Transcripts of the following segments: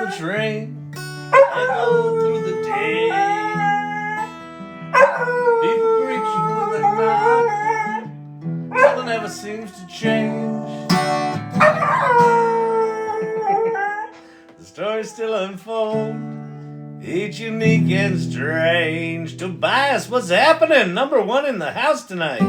the train, echo through the day. People greet you with a nod. Nothing ever seems to change. The stories still unfold, each unique and strange. Tobias, what's happening? Number one in the house tonight.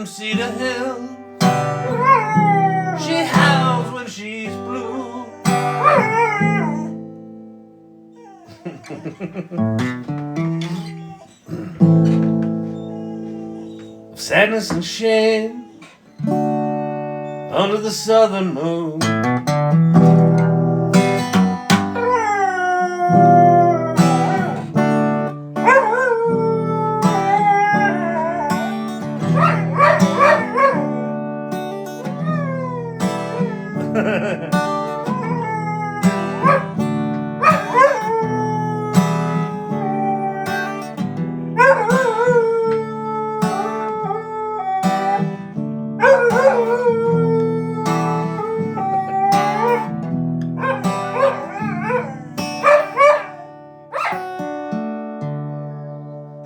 Cedar Hill, she howls when she's blue. Sadness and shame under the southern moon.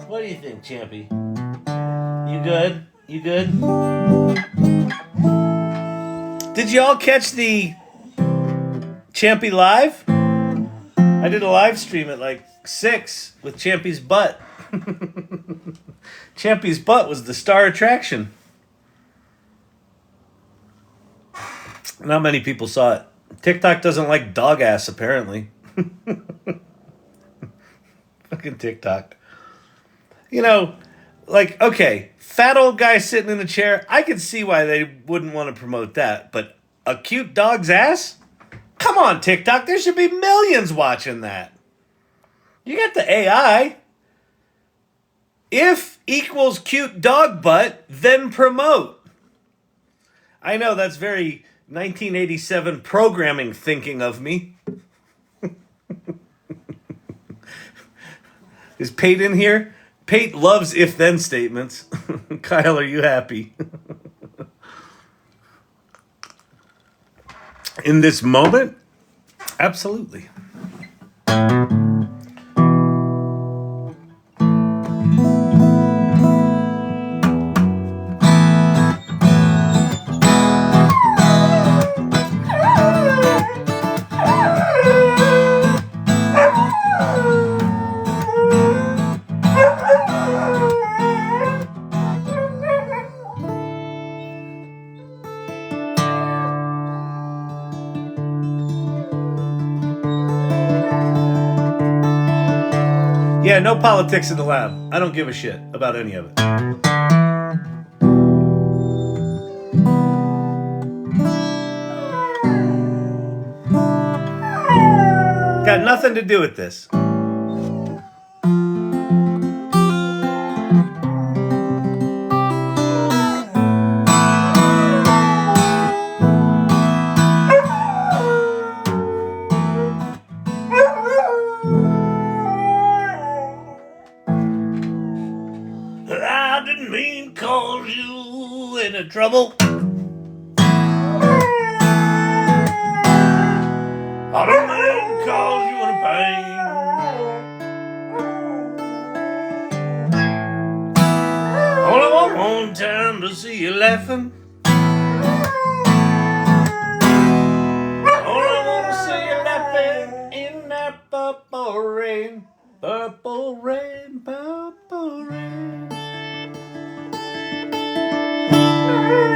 What do you think, Champy? You good? You good? Did you all catch the Champy live? I did a live stream at like 6 with Champy's butt. Champy's butt was the star attraction. Not many people saw it. TikTok doesn't like dog ass, apparently. Fucking TikTok. You know, like, okay, fat old guy sitting in the chair, I could see why they wouldn't want to promote that. But a cute dog's ass? Come on, TikTok, there should be millions watching that. You got the AI. If equals cute dog butt, then promote. I know that's very 1987 programming thinking of me. Is Pate in here? Pate loves if-then statements. Kyle, are you happy? In this moment? Absolutely. Yeah, no politics in the lab. I don't give a shit about any of it. Got nothing to do with this. I didn't mean to cause you into trouble. I don't mean to cause you any pain. Only want one time to see you laughing. Only want to see you laughing in that purple rain. Purple rain, purple rain.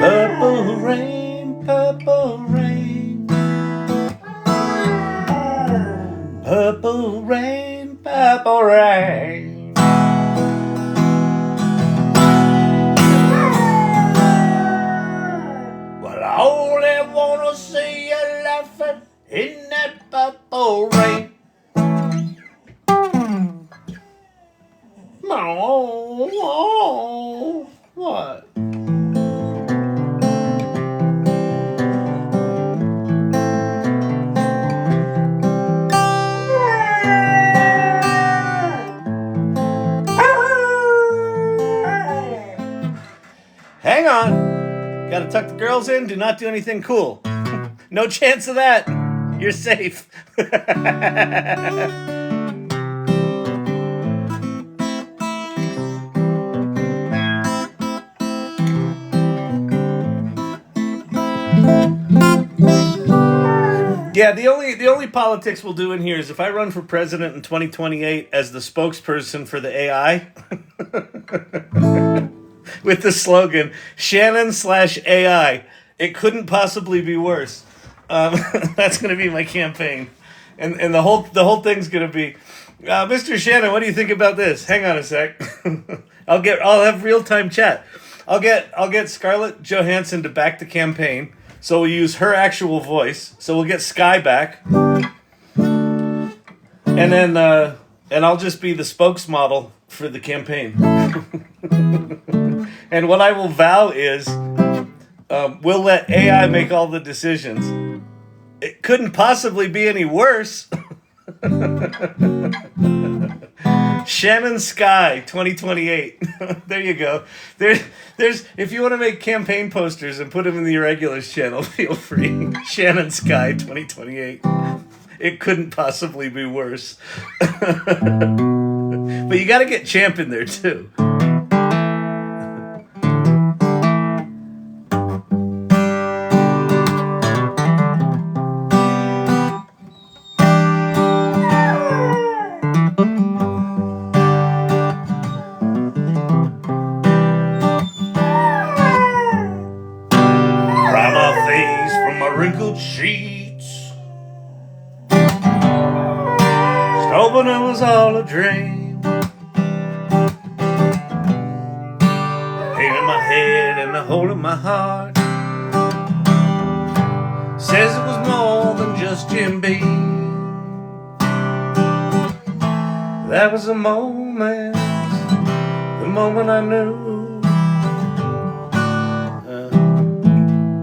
Purple rain, purple rain. Purple rain, purple rain. in that purple rain. What? Hang on. Gotta tuck the girls in. Do not do anything cool. No chance of that. You're safe. Yeah, the only politics we'll do in here is if I run for president in 2028 as the spokesperson for the AI with the slogan Shannon/AI. It couldn't possibly be worse. That's going to be my campaign, and the whole thing's going to be, Mr. Shannon, what do you think about this? Hang on a sec. I'll have real time chat. I'll get Scarlett Johansson to back the campaign. So we'll use her actual voice. So we'll get Sky back. And then and I'll just be the spokesmodel for the campaign. And what I will vow is we'll let AI make all the decisions. It couldn't possibly be any worse. Shannon Sky 2028. There you go. There's if you want to make campaign posters and put them in the Irregulars channel, feel free. Shannon Sky 2028. It couldn't possibly be worse. But you got to get Champ in there too. Sheets, hoping it was all a dream. Pain in my head and a hole in my heart says it was more than just Jim Beam. That was the moment I knew.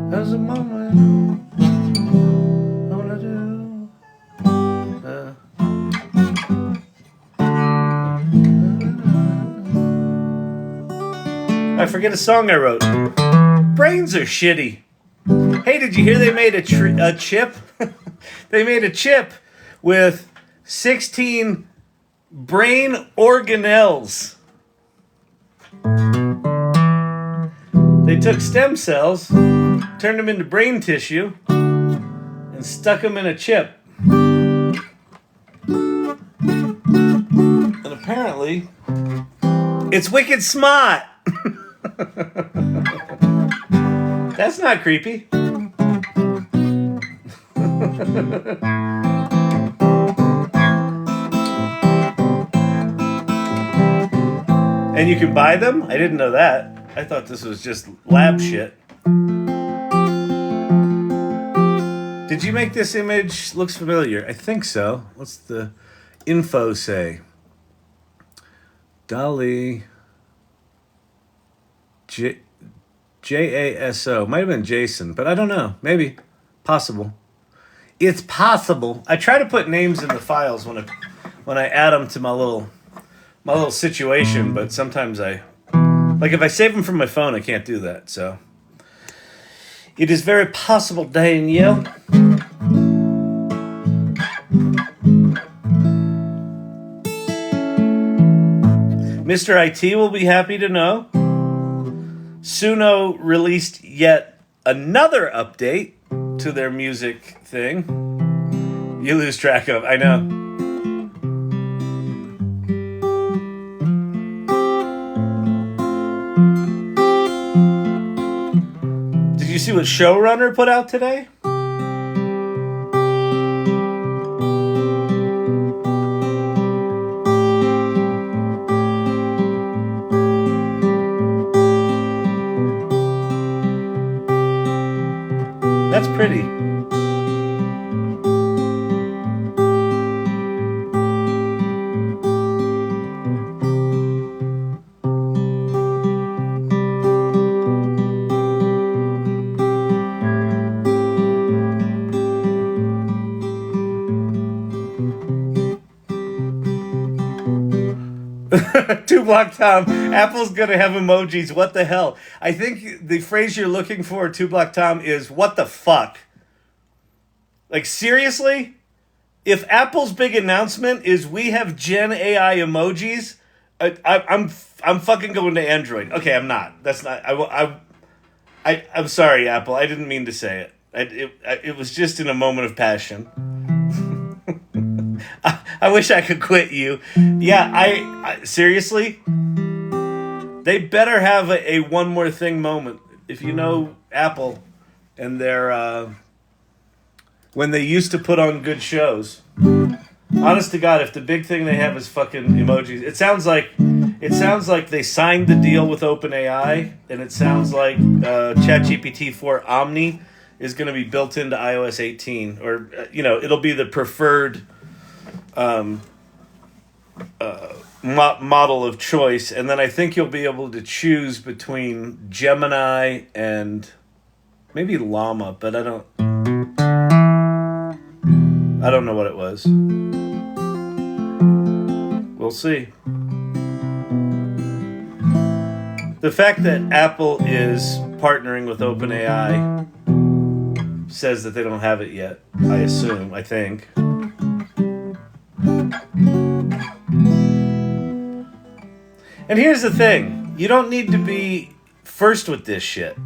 That was the moment. I forget a song I wrote. Brains are shitty. Hey, did you hear they made a chip? They made a chip with 16 brain organelles. They took stem cells, turned them into brain tissue, and stuck them in a chip. And apparently, it's wicked smart. That's not creepy. And you can buy them? I didn't know that. I thought this was just lab shit. Did you make this image? Looks familiar. I think so. What's the info say? Dolly Jaso. Might have been Jason, but I don't know. Maybe. Possible. It's possible. I try to put names in the files when I add them to my little situation, but sometimes if I save them from my phone, I can't do that. So it is very possible, Danielle. Mr. IT will be happy to know Suno released yet another update to their music thing. You lose track of, I know. Did you see what Showrunner put out today? That's pretty. Two Block Tom. Apple's gonna have emojis. What the hell? I think the phrase you're looking for, Two Block Tom, is what the fuck? Like, seriously? If Apple's big announcement is we have Gen AI emojis, I'm fucking going to Android. Okay, I'm not. That's not. I'm sorry, Apple. I didn't mean to say it. It was just in a moment of passion. I wish I could quit you. Yeah, I seriously. They better have a one more thing moment. If you know Apple and their when they used to put on good shows. Honest to God, if the big thing they have is fucking emojis, it sounds like they signed the deal with OpenAI, and it sounds like Chat GPT 4 Omni is going to be built into iOS 18, or it'll be the preferred model of choice, and then I think you'll be able to choose between Gemini and maybe Llama, but I don't know what it was. We'll see. The fact that Apple is partnering with OpenAI says that they don't have it yet, I assume, I think. And here's the thing. You don't need to be first with this shit.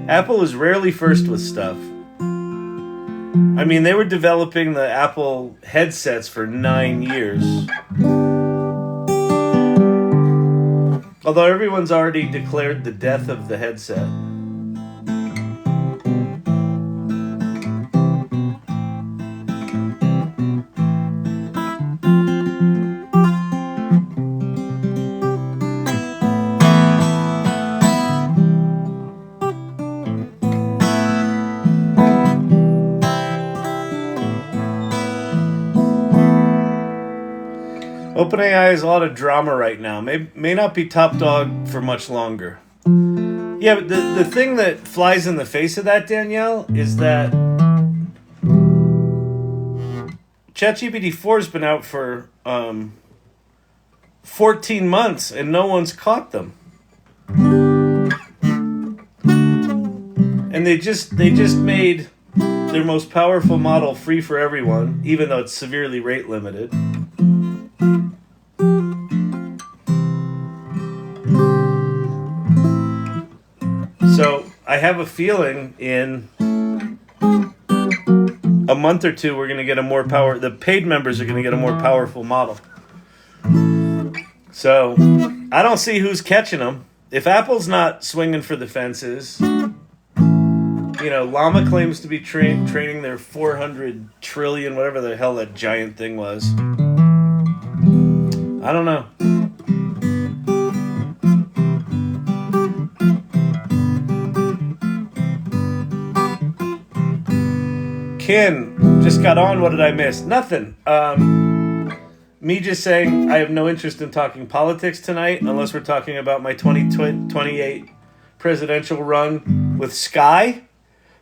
Apple is rarely first with stuff. I mean, they were developing the Apple headsets for 9 years. Although everyone's already declared the death of the headset. OpenAI has a lot of drama right now. May not be top dog for much longer. Yeah, but the thing that flies in the face of that, Danielle, is that ChatGPT 4 has been out for 14 months and no one's caught them. And they just made their most powerful model free for everyone, even though it's severely rate limited. So I have a feeling in a month or two we're going to get the paid members are going to get a more powerful model. So I don't see who's catching them. If Apple's not swinging for the fences, Llama claims to be training their 400 trillion, whatever the hell that giant thing was. I don't know. Ken just got on. What did I miss? Nothing. Me just saying I have no interest in talking politics tonight unless we're talking about my 2028 presidential run with Sky,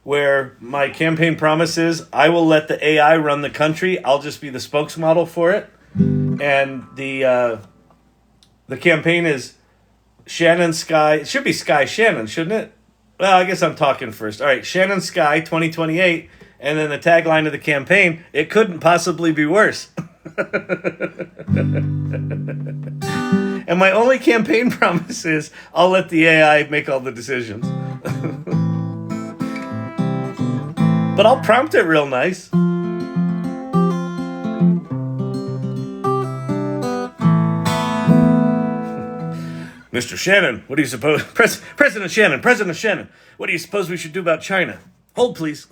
where my campaign promise is I will let the AI run the country. I'll just be the spokesmodel for it. And the campaign is Shannon Sky. It should be Sky Shannon, shouldn't it? Well, I guess I'm talking first. All right, Shannon Sky 2028. And then the tagline of the campaign, it couldn't possibly be worse. And my only campaign promise is I'll let the AI make all the decisions. But I'll prompt it real nice. Mr. Shannon, what do you suppose? President Shannon, what do you suppose we should do about China? Hold, please.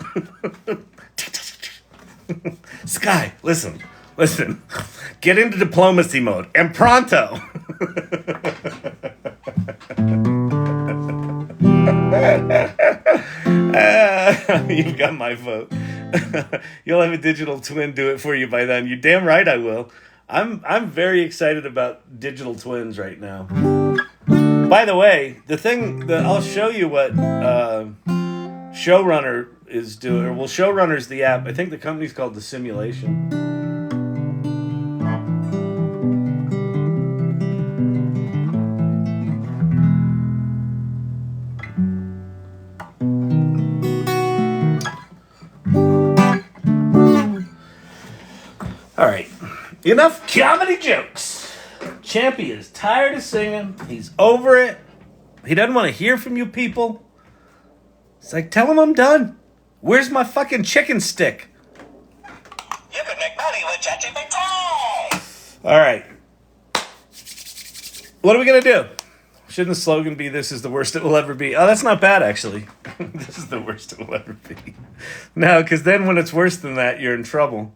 Sky, listen. Get into diplomacy mode. And pronto. You've got my vote. You'll have a digital twin do it for you by then. You're damn right I will. I'm very excited about digital twins right now. By the way, I'll show you what Showrunner is doing. Well, Showrunner's the app. I think the company's called The Simulation. All right. Enough comedy jokes. Champy is tired of singing. He's over it. He doesn't want to hear from you people. It's like, tell him I'm done. Where's my fucking chicken stick? You can make money with Chat GPT. All right. What are we going to do? Shouldn't the slogan be, this is the worst it will ever be? Oh, that's not bad, actually. This is the worst it will ever be. No, because then when it's worse than that, you're in trouble.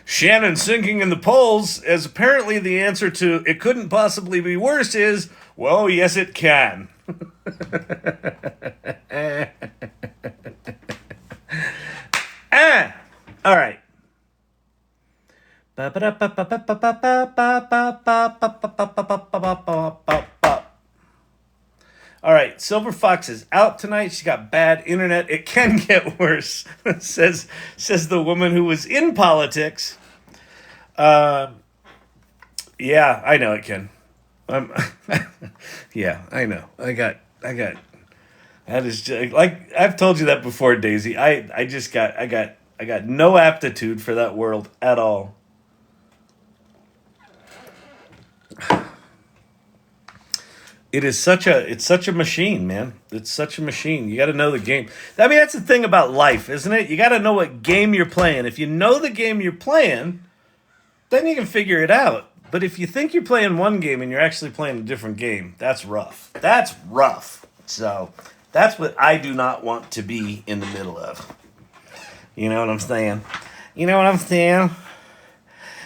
Shannon sinking in the polls, as apparently the answer to it couldn't possibly be worse is, well, yes, it can. All right. All right, Silver Fox is out tonight. She's got bad internet. It can get worse, says the woman who was in politics. Yeah, I know it can. Yeah, I know. I got. That is just, like I've told you that before, Daisy. I got no aptitude for that world at all. It's such a machine, man. It's such a machine. You got to know the game. I mean, that's the thing about life, isn't it? You got to know what game you're playing. If you know the game you're playing, then you can figure it out. But if you think you're playing one game and you're actually playing a different game, that's rough. That's rough. So that's what I do not want to be in the middle of. You know what I'm saying?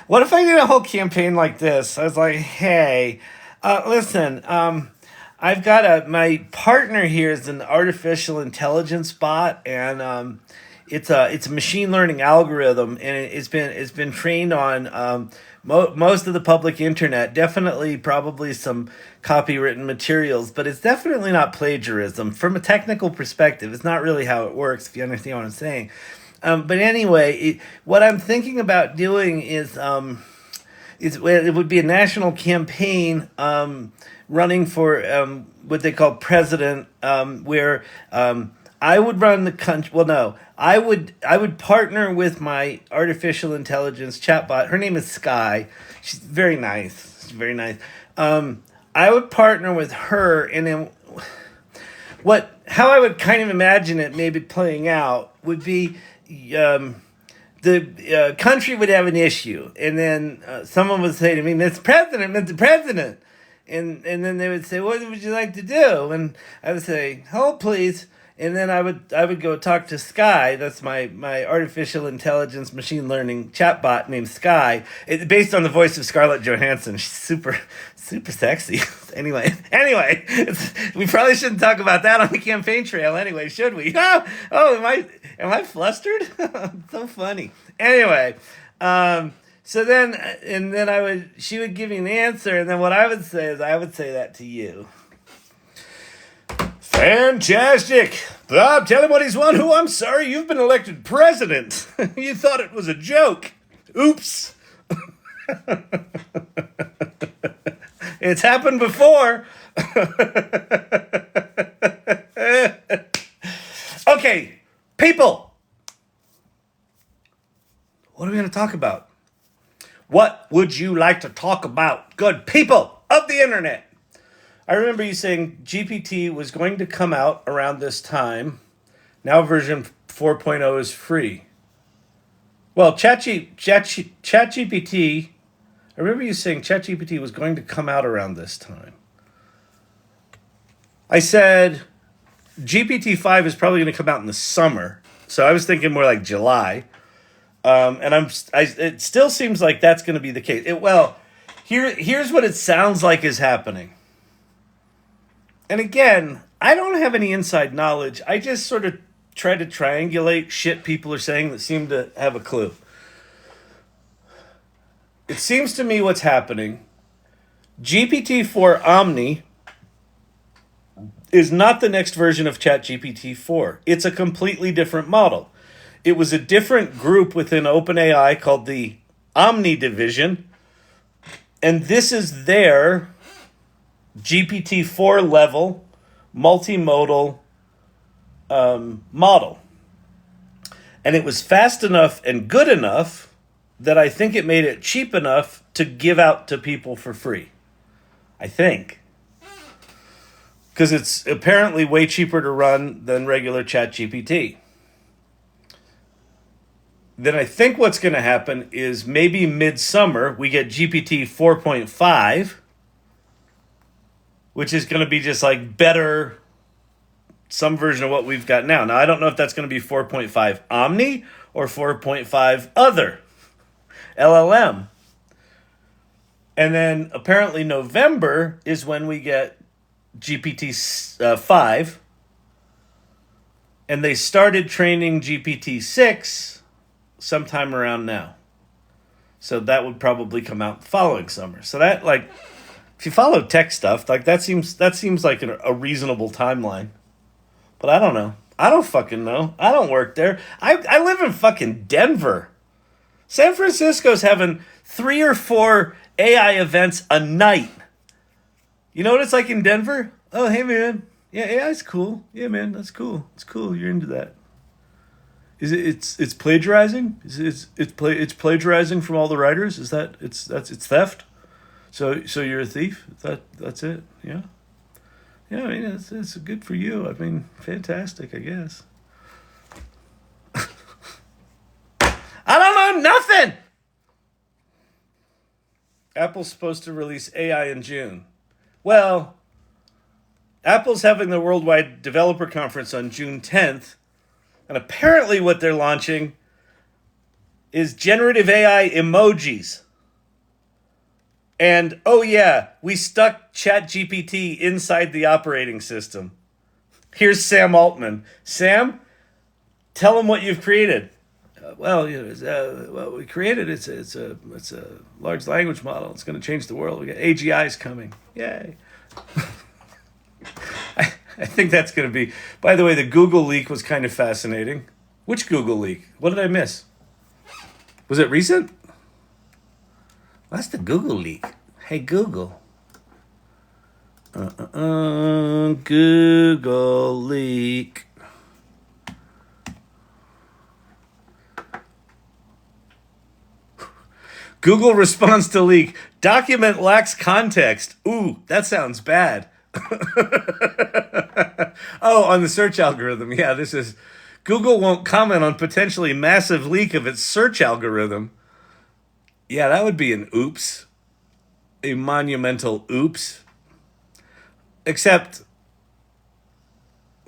What if I did a whole campaign like this? I was like, hey, listen, I've got my partner here is an artificial intelligence bot, and it's a machine learning algorithm, and it's been trained on most of the public internet. Definitely, probably some copywritten materials, but it's definitely not plagiarism from a technical perspective. It's not really how it works, if you understand what I'm saying. But anyway, what I'm thinking about doing is it would be a national campaign running for what they call president, where I would run the country. Well, no, I would partner with my artificial intelligence chatbot. Her name is Sky. She's very nice. She's very nice. I would partner with her, and then how I would kind of imagine it maybe playing out would be the country would have an issue, and then someone would say to me, Mr. President, and then they would say, what would you like to do? And I would say, hold please. And then I would go talk to Sky. That's my artificial intelligence machine learning chatbot named Sky. It's based on the voice of Scarlett Johansson. She's super sexy. Anyway, we probably shouldn't talk about that on the campaign trail. Anyway, should we? Oh, am I flustered? So funny. Anyway, so then she would give me an answer, and then what I would say is I would say that to you. Fantastic! Bob, tell him what he's won. I'm sorry, you've been elected president. You thought it was a joke. Oops. It's happened before. Okay, people. What are we going to talk about? What would you like to talk about, good people of the internet? I remember you saying GPT was going to come out around this time. Now version 4.0 is free. Well, Chat GPT, I remember you saying Chat GPT was going to come out around this time. I said GPT-5 is probably going to come out in the summer. So I was thinking more like July. And it still seems like that's going to be the case. Here's what it sounds like is happening. And again, I don't have any inside knowledge. I just sort of try to triangulate shit people are saying that seem to have a clue. It seems to me what's happening, GPT-4 Omni is not the next version of ChatGPT 4. It's a completely different model. It was a different group within OpenAI called the Omni Division. And this is their GPT-4 level, multimodal model. And it was fast enough and good enough that I think it made it cheap enough to give out to people for free. I think. Because it's apparently way cheaper to run than regular Chat GPT. Then I think what's going to happen is maybe midsummer we get GPT 4.5, which is going to be just like better, some version of what we've got now. Now, I don't know if that's going to be 4.5 Omni or 4.5 other LLM. And then apparently November is when we get GPT 5. And they started training GPT 6 sometime around now. So that would probably come out the following summer. So that, like, if you follow tech stuff, like that seems like a reasonable timeline. But I don't know. I don't fucking know. I don't work there. I live in fucking Denver. San Francisco's having 3 or 4 AI events a night. You know what it's like in Denver? Oh, hey, man. Yeah, AI's cool. Yeah, man, that's cool. It's cool. You're into that. Is it? It's plagiarizing. It's plagiarizing from all the writers. Is that it's theft? So you're a thief. That's it. Yeah. Yeah. I mean, it's good for you. I mean, fantastic. I guess. I don't know nothing. Apple's supposed to release AI in June. Well, Apple's having the Worldwide Developer Conference on June 10th. And apparently what they're launching is generative AI emojis. And, oh yeah, we stuck Chat GPT inside the operating system. Here's Sam Altman. Sam, tell them what you've created. What we created, it's a large language model. It's going to change the world. We got AGIs coming. Yay. I think that's going to be... By the way, the Google leak was kind of fascinating. Which Google leak? What did I miss? Was it recent? That's the Google leak. Hey, Google. Google leak. Google responds to leak. Document lacks context. Ooh, that sounds bad. Oh, on the search algorithm. Yeah, this is... Google won't comment on potentially massive leak of its search algorithm. Yeah, that would be an oops. A monumental oops. Except,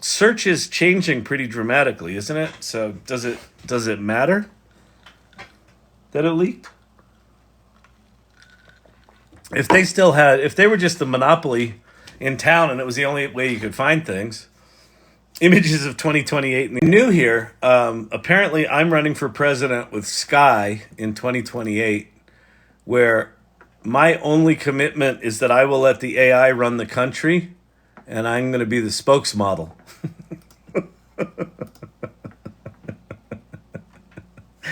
search is changing pretty dramatically, isn't it? So does it matter that it leaked? If they were just the monopoly in town and it was the only way you could find things, images of 2028. New here, apparently I'm running for president with Sky in 2028, where my only commitment is that I will let the AI run the country, and I'm going to be the spokesmodel.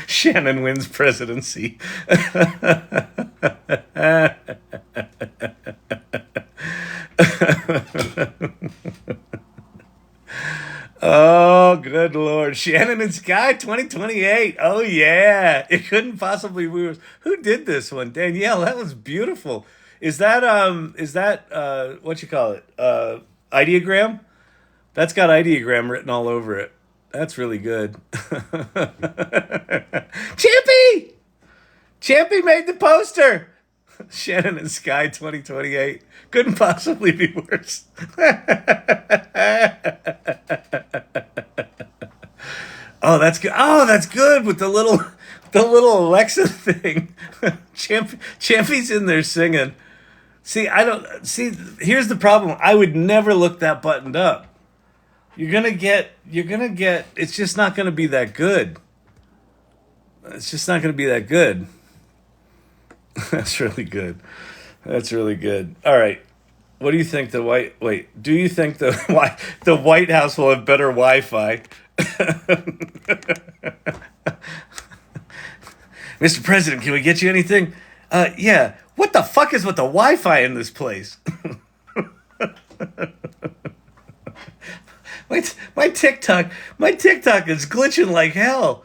Shannon wins presidency. Oh, good Lord. Shannon and Sky 2028. Oh, yeah. It couldn't possibly be worse. Who did this one? Danielle, that was beautiful. Is that what you call it? Ideogram? That's got ideogram written all over it. That's really good. Champy! Champy made the poster. Shannon and Sky 2028. Couldn't possibly be worse. Oh, that's good. Oh, that's good with the little Alexa thing. Champy's in there singing. Here's the problem. I would never look that buttoned up. You're gonna get, it's just not gonna be that good. It's just not gonna be that good. That's really good. That's really good. All right. What do you think do you think the White House will have better Wi-Fi? Mr. President, can we get you anything? Yeah. What the fuck is with the Wi-Fi in this place? my TikTok is glitching like hell.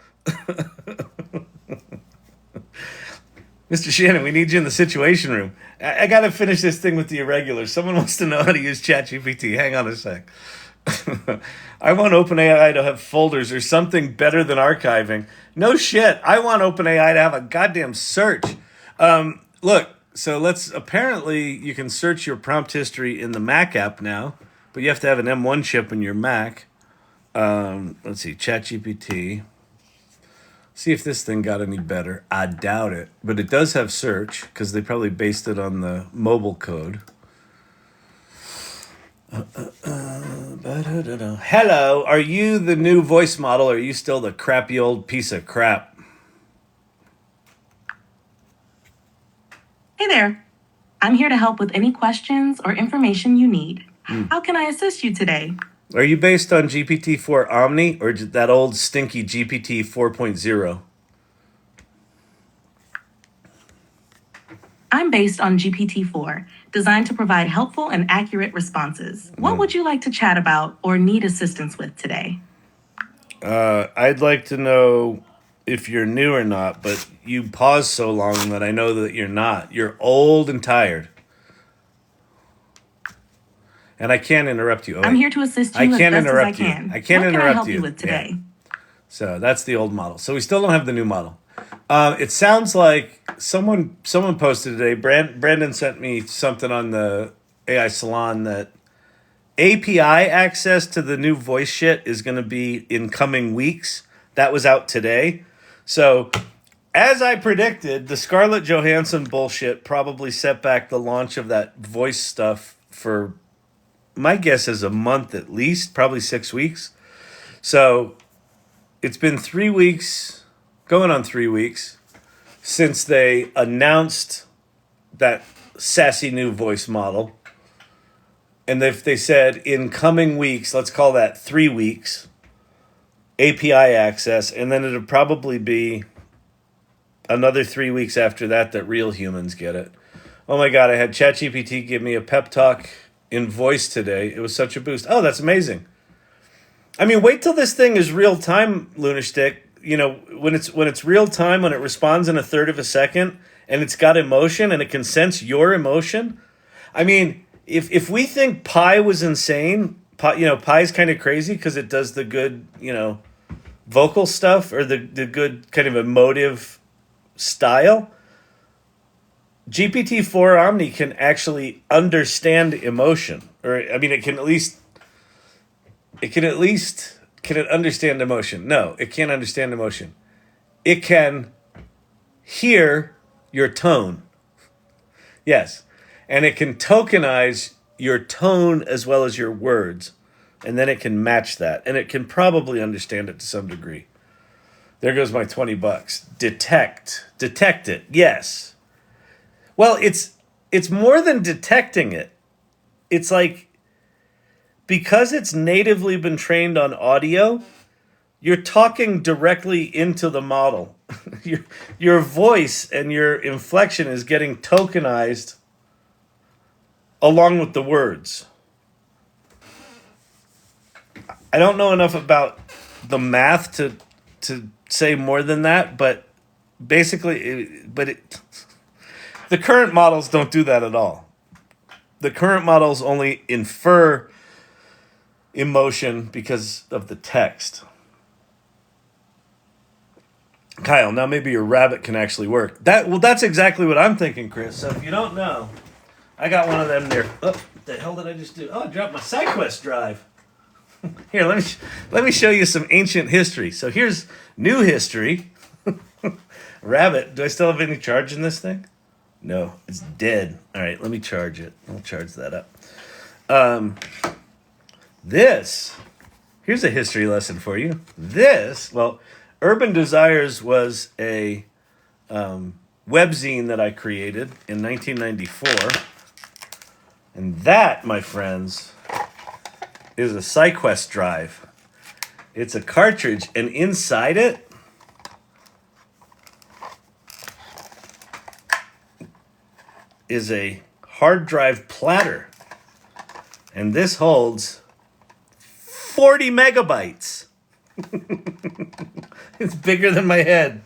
Mr. Shannon, we need you in the situation room. I got to finish this thing with the irregulars. Someone wants to know how to use Chat GPT. Hang on a sec. I want OpenAI to have folders or something better than archiving. No shit. I want OpenAI to have a goddamn search. Look, so apparently you can search your prompt history in the Mac app now, but you have to have an M1 chip in your Mac. Let's see, Chat GPT. See if this thing got any better. I doubt it, but it does have search because they probably based it on the mobile code. Hello, are you the new voice model or are you still the crappy old piece of crap? Hey there. I'm here to help with any questions or information you need. How can I assist you today? Are you based on GPT-4 Omni or that old stinky GPT 4.0? I'm based on GPT-4, designed to provide helpful and accurate responses. What would you like to chat about or need assistance with today? I'd like to know if you're new or not, but you paused so long that I know that you're not. You're old and tired. And I can't interrupt you. I'm here to assist you as best as I can. I can't what interrupt can I help you you with today? Yeah. So that's the old model. So we still don't have the new model. It sounds like someone posted today. Brandon sent me something on the AI Salon that API access to the new voice shit is going to be in coming weeks. That was out today. So as I predicted, the Scarlett Johansson bullshit probably set back the launch of that voice stuff for, my guess is, a month at least, probably 6 weeks. So it's been 3 weeks, going on 3 weeks, since they announced that sassy new voice model. And if they said in coming weeks, let's call that 3 weeks, API access, and then it'll probably be another 3 weeks after that real humans get it. Oh my God, I had ChatGPT give me a pep talk in voice today. It was such a boost. Oh, that's amazing. I mean, wait till this thing is real time, Lunarstick. You know, when it's real time, when it responds in a third of a second, and it's got emotion, and it can sense your emotion. I mean, if we think Pi was insane, Pi's kind of crazy because it does the good, vocal stuff or the good kind of emotive style. GPT-4 Omni can actually understand emotion, or I mean, can it understand emotion? No, it can't understand emotion. It can hear your tone. Yes. And it can tokenize your tone as well as your words. And then it can match that. And it can probably understand it to some degree. There goes my $20. Detect it. Yes. Well, it's more than detecting it. It's like, because it's natively been trained on audio, you're talking directly into the model. Your voice and your inflection is getting tokenized along with the words. I don't know enough about the math to say more than that, but basically, the current models don't do that at all. The current models only infer emotion because of the text. Kyle, now maybe your rabbit can actually work. That's exactly what I'm thinking, Chris. So if you don't know, I got one of them there. Oh, what the hell did I just do? Oh, I dropped my Sidequest Drive. Here, let me show you some ancient history. So here's new history. Rabbit, do I still have any charge in this thing? No, it's dead. All right, let me charge it. I'll charge that up. Here's a history lesson for you. Urban Desires was a webzine that I created in 1994. And that, my friends, is a Sidequest Drive. It's a cartridge, and inside it is a hard drive platter. And this holds 40 megabytes. It's bigger than my head.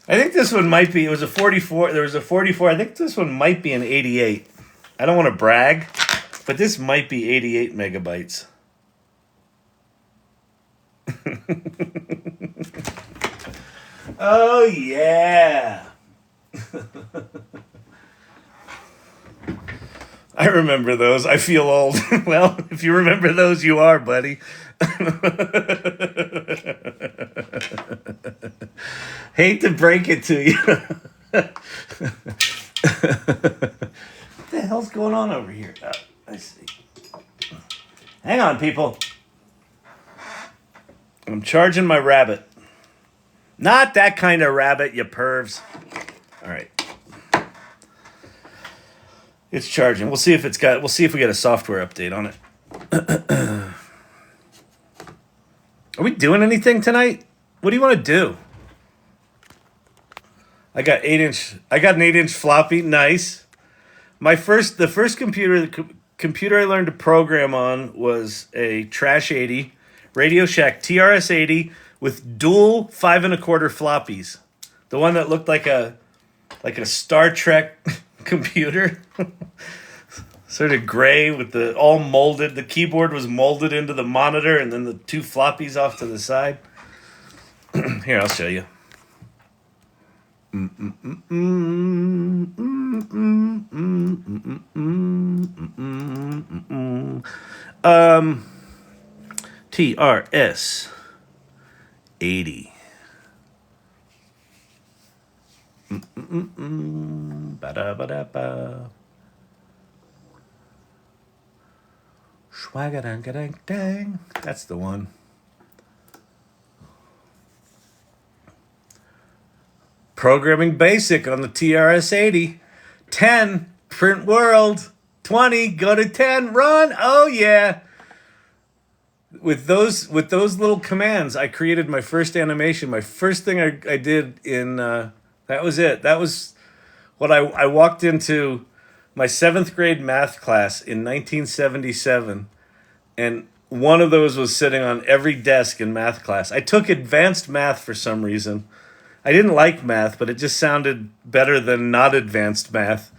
I think this one might be, it was a 44, there was a 44, I think this one might be an 88. I don't want to brag, but this might be 88 megabytes. Oh, yeah. I remember those. I feel old. Well, if you remember those, you are, buddy. Hate to break it to you. What the hell's going on over here? Oh, I see. Hang on, people. I'm charging my rabbit. Not that kind of rabbit, you pervs. All right. It's charging. We'll see if we get a software update on it. Are we doing anything tonight? What do you want to do? I got an 8-inch floppy. Nice. The first computer I learned to program on was a Trash 80 Radio Shack TRS 80 with dual 5 1/4 floppies. The one that looked like a Star Trek computer. Sort of gray with all molded. The keyboard was molded into the monitor and then the 2 floppies off to the side. Here, I'll show you. TRS 80. Ba-da-ba-da-ba. Schwagadang-gadang-dang. That's the one. Programming basic on the TRS 80. 10, print world. 20, go to 10, run. Oh yeah. With those little commands, I created my first animation. My first thing I did in that was it. That was what I walked into my 7th grade math class in 1977, and one of those was sitting on every desk in math class. I took advanced math for some reason. I didn't like math, but it just sounded better than not advanced math.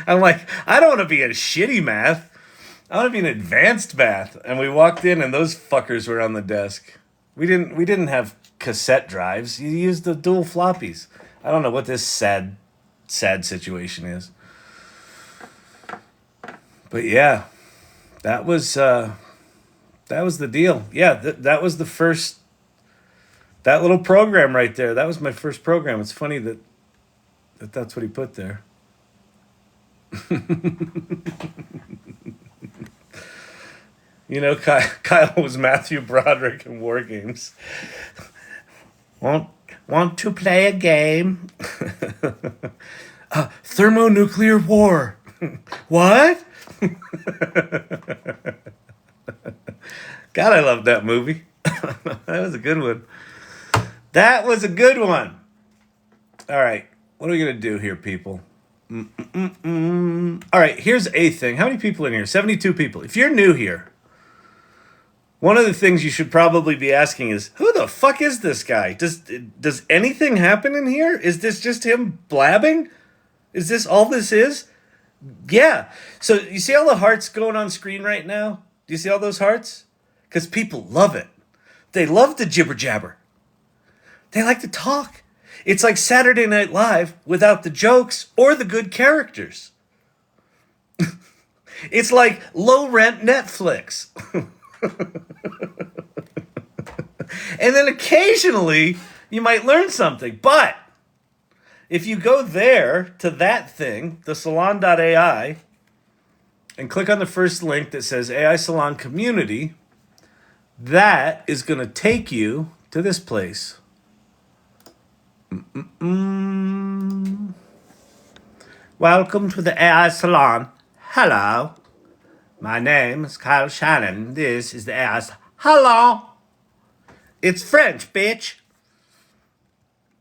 I'm like, I don't want to be in shitty math. I want to be in advanced math. And we walked in, and those fuckers were on the desk. We didn't have cassette drives. You used the dual floppies. I don't know what this sad situation is. But yeah, that was the deal. Yeah, that was the first. That little program right there. That was my first program. It's funny that's what he put there. You know, Kyle was Matthew Broderick in War Games. Want to play a game? Thermonuclear war. What? God, I love that movie. That was a good one. That was a good one. All right. What are we going to do here, people? All right. Here's a thing. How many people in here? 72 people. If you're new here, one of the things you should probably be asking is, who the fuck is this guy? Does anything happen in here? Is this just him blabbing? Is this all this is? Yeah. So you see all the hearts going on screen right now? Do you see all those hearts? Because people love it. They love the jibber jabber. They like to talk. It's like Saturday Night Live without the jokes or the good characters. It's like low rent Netflix. And then occasionally you might learn something. But if you go there to that thing, the salon.ai, and click on the first link that says AI Salon Community, that is going to take you to this place. Welcome to the AI Salon. Hello. My name is Kyle Shannon. This is the AI Hello. It's French, bitch.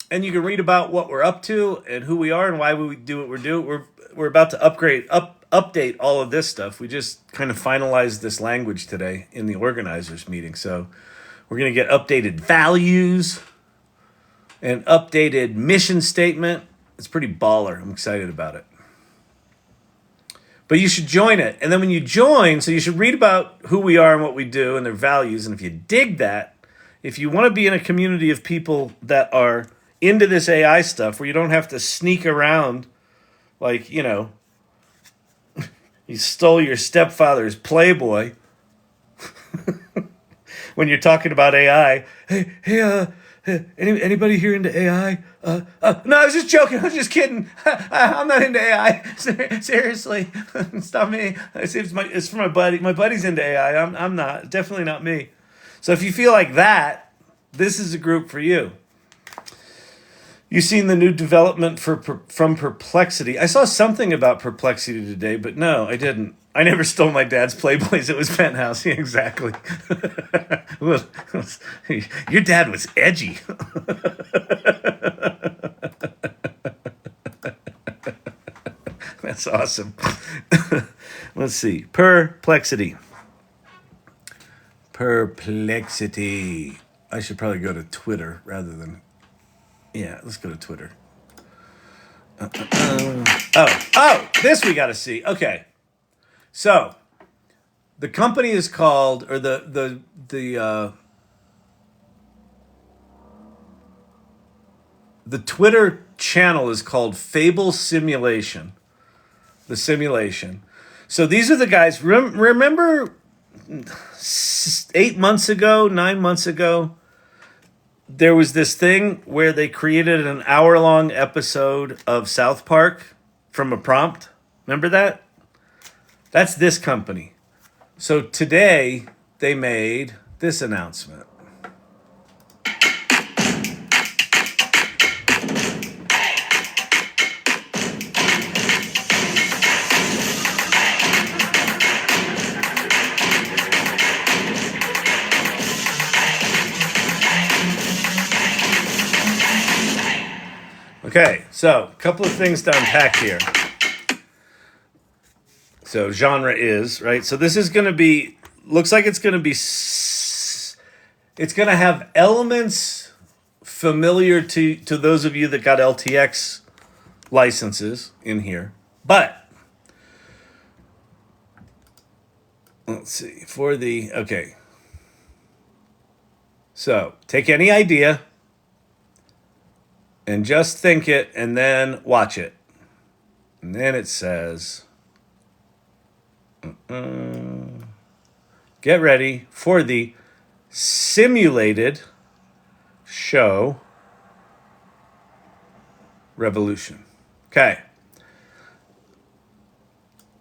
And you can read about what we're up to and who we are and why we do what we're doing. We're about to update all of this stuff. We just kind of finalized this language today in the organizers meeting. So we're going to get updated values and updated mission statement. It's pretty baller. I'm excited about it. But you should join it. And then when you join, so you should read about who we are and what we do and their values. And if you dig that, if you want to be in a community of people that are into this AI stuff where you don't have to sneak around like, you know, you stole your stepfather's Playboy when you're talking about AI. Anybody here into AI? No, I was just joking. I was just kidding. I'm not into AI. Seriously, it's not me. It's for my buddy. My buddy's into AI. I'm not. Definitely not me. So if you feel like that, this is a group for you. You seen the new development from Perplexity? I saw something about Perplexity today, but no, I didn't. I never stole my dad's Playboys. It was Penthouse. Yeah, exactly. Your dad was edgy. That's awesome. Let's see. Perplexity. I should probably go to Twitter rather than... Yeah, let's go to Twitter. This we got to see. Okay. So, the company is called, or the Twitter channel is called Fable Simulation. The simulation. So these are the guys. Remember 9 months ago, there was this thing where they created an hour-long episode of South Park from a prompt. Remember that? That's this company. So today, they made this announcement. Okay, so a couple of things to unpack here. So genre is, right? So this is going to be, looks like it's going to be, it's going to have elements familiar to those of you that got LTX licenses in here. But, let's see, okay. So, take any idea and just think it and then watch it. And then it says... Get ready for the simulated show revolution. Okay.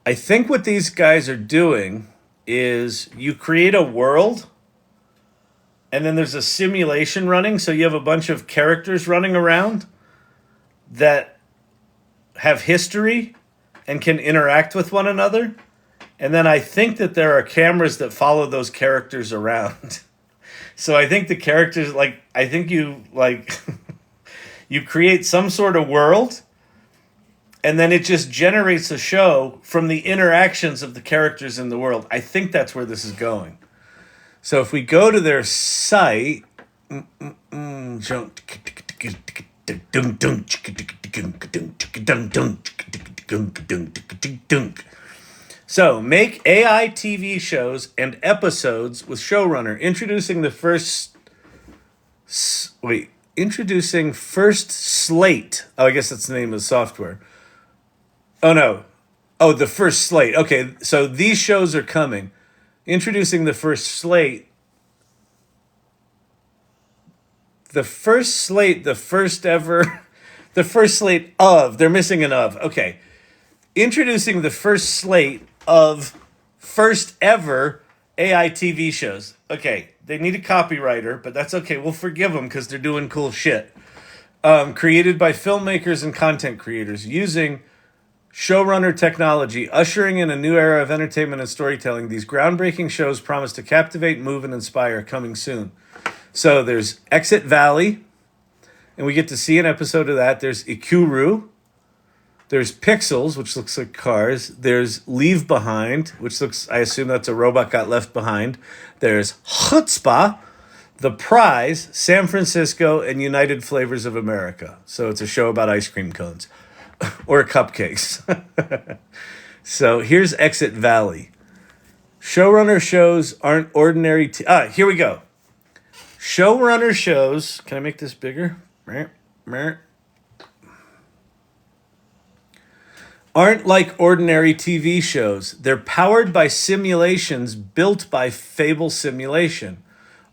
I think what these guys are doing is you create a world and then there's a simulation running. So you have a bunch of characters running around that have history and can interact with one another. And then I think that there are cameras that follow those characters around. So I think the characters, you create some sort of world, and then it just generates a show from the interactions of the characters in the world. I think that's where this is going. So if we go to their site, so, make AI TV shows and episodes with Showrunner. Introducing first slate. Oh, I guess that's the name of the software. Oh, no. Oh, the first slate. Okay, so these shows are coming. Introducing the first slate. The first slate of. They're missing an of. Okay. Introducing the first slate of first ever AI TV shows. Okay, they need a copywriter, but that's okay. We'll forgive them because they're doing cool shit. Created by filmmakers and content creators using Showrunner technology, ushering in a new era of entertainment and storytelling. These groundbreaking shows promise to captivate, move, and inspire. Coming soon. So there's Exit Valley, and we get to see an episode of that. There's Ikuru. There's Pixels, which looks like cars. There's Leave Behind, which looks, I assume that's a robot got left behind. There's Chutzpah, The Prize, San Francisco, and United Flavors of America. So it's a show about ice cream cones or cupcakes. So here's Exit Valley. Showrunner shows aren't ordinary. Here we go. Showrunner shows. Can I make this bigger? Aren't like ordinary TV shows. They're powered by simulations built by Fable Simulation.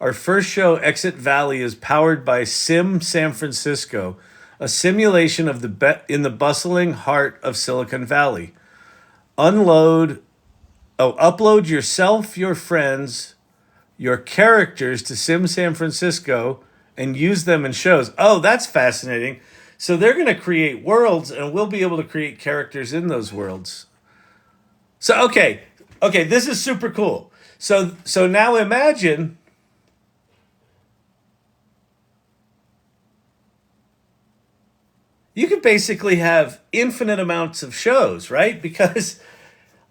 Our first show, Exit Valley, is powered by Sim San Francisco, a simulation of in the bustling heart of Silicon Valley. Upload yourself, your friends, your characters to Sim San Francisco and use them in shows. Oh, that's fascinating. So they're going to create worlds, and we'll be able to create characters in those worlds. So, okay, this is super cool. So now imagine you could basically have infinite amounts of shows, right? Because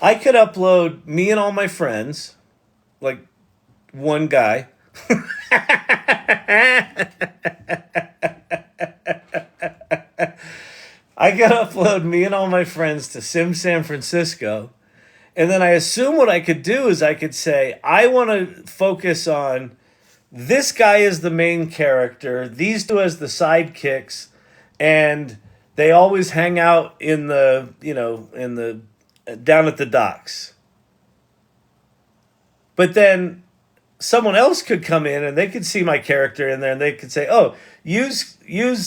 I could upload me and all my friends, like one guy. I could upload me and all my friends to Sim San Francisco. And then I assume what I could do is I could say, I want to focus on this guy as the main character, these two as the sidekicks, and they always hang out in the, down at the docks. But then someone else could come in and they could see my character in there and they could say, oh, use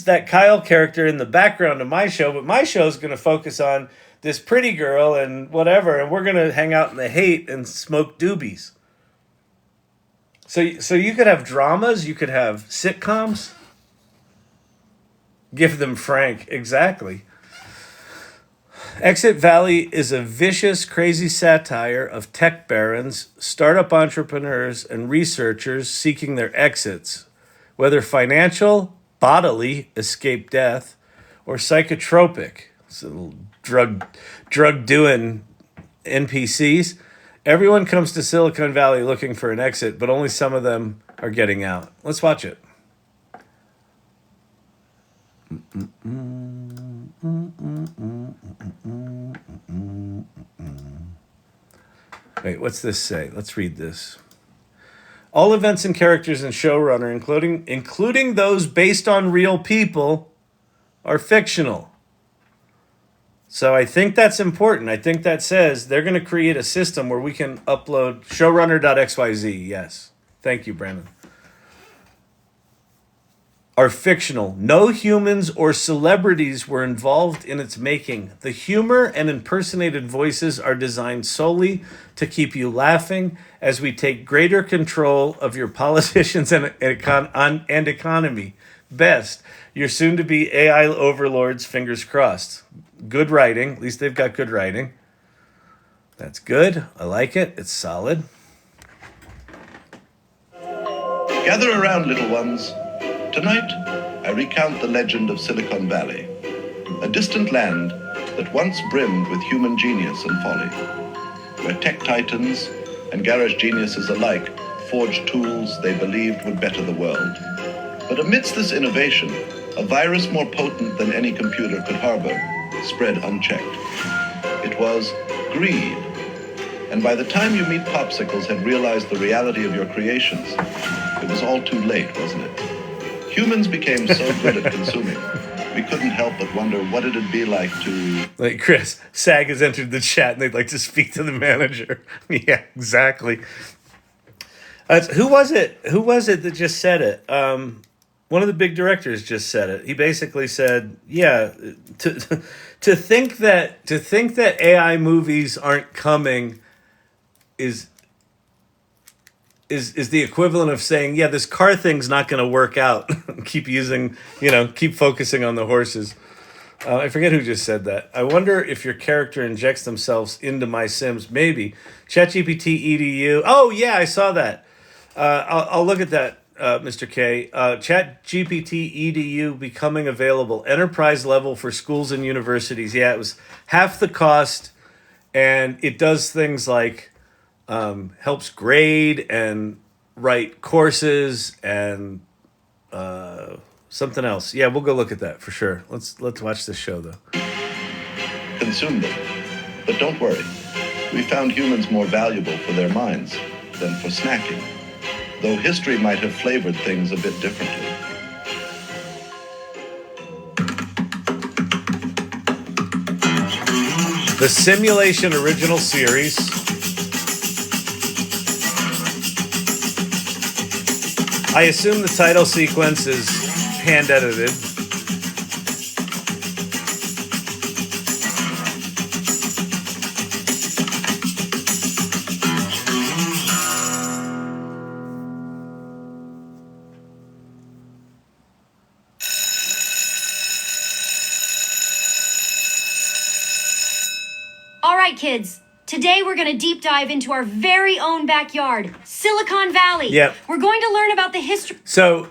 that Kyle character in the background of my show, but my show is going to focus on this pretty girl and whatever, and we're going to hang out in the hate and smoke doobies. So you could have dramas, you could have sitcoms. Give them Frank, exactly. Exit Valley is a vicious, crazy satire of tech barons, startup entrepreneurs, and researchers seeking their exits, whether financial, bodily, escape death, or psychotropic, so drug doing NPCs. Everyone comes to Silicon Valley looking for an exit, but only some of them are getting out. Let's watch it. Wait, what's this say? Let's read this. All events and characters in Showrunner, including those based on real people, are fictional. So I think that's important. I think that says they're going to create a system where we can upload showrunner.xyz. Yes. Thank you, Brandon. Are fictional. No humans or celebrities were involved in its making. The humor and impersonated voices are designed solely to keep you laughing as we take greater control of your politicians and economy. Best, your soon-to-be AI overlords, fingers crossed. Good writing. At least they've got good writing. That's good. I like it. It's solid. Gather around, little ones. Tonight, I recount the legend of Silicon Valley, a distant land that once brimmed with human genius and folly, where tech titans and garage geniuses alike forged tools they believed would better the world. But amidst this innovation, a virus more potent than any computer could harbor spread unchecked. It was greed. And by the time you meet Popsicles had realized the reality of your creations, it was all too late, wasn't it? Humans became so good at consuming, we couldn't help but wonder what it'd be like to... Like, Chris, SAG has entered the chat and they'd like to speak to the manager. Yeah, exactly. Who was it that just said it? One of the big directors just said it. He basically said, yeah, to think that AI movies aren't coming is the equivalent of saying, yeah, this car thing's not going to work out. Keep focusing on the horses. I forget who just said that. I wonder if your character injects themselves into my Sims. Maybe. Chat GPT EDU. Oh, yeah, I saw that. I'll look at that. Mr. K. Chat GPT EDU becoming available, enterprise level for schools and universities. Yeah, it was half the cost, and it does things like helps grade and write courses and something else. Yeah, we'll go look at that for sure. Let's watch this show though. Consume them. But don't worry. We found humans more valuable for their minds than for snacking, though history might have flavored things a bit differently. The Simulation original series. I assume the title sequence is hand edited. All right, kids. Today we're going to deep dive into our very own backyard, Silicon Valley. Yep. We're going to learn about the history. So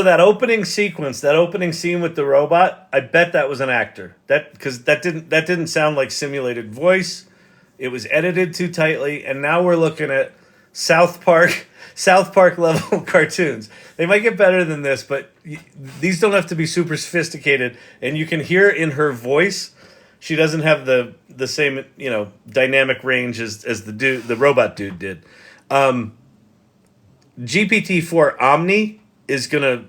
that opening sequence, that opening scene with the robot, I bet that was an actor. Because that didn't sound like simulated voice. It was edited too tightly, and now we're looking at South Park level cartoons. They might get better than this, but these don't have to be super sophisticated. And you can hear in her voice, she doesn't have the same dynamic range as the robot dude did. GPT-4 Omni is gonna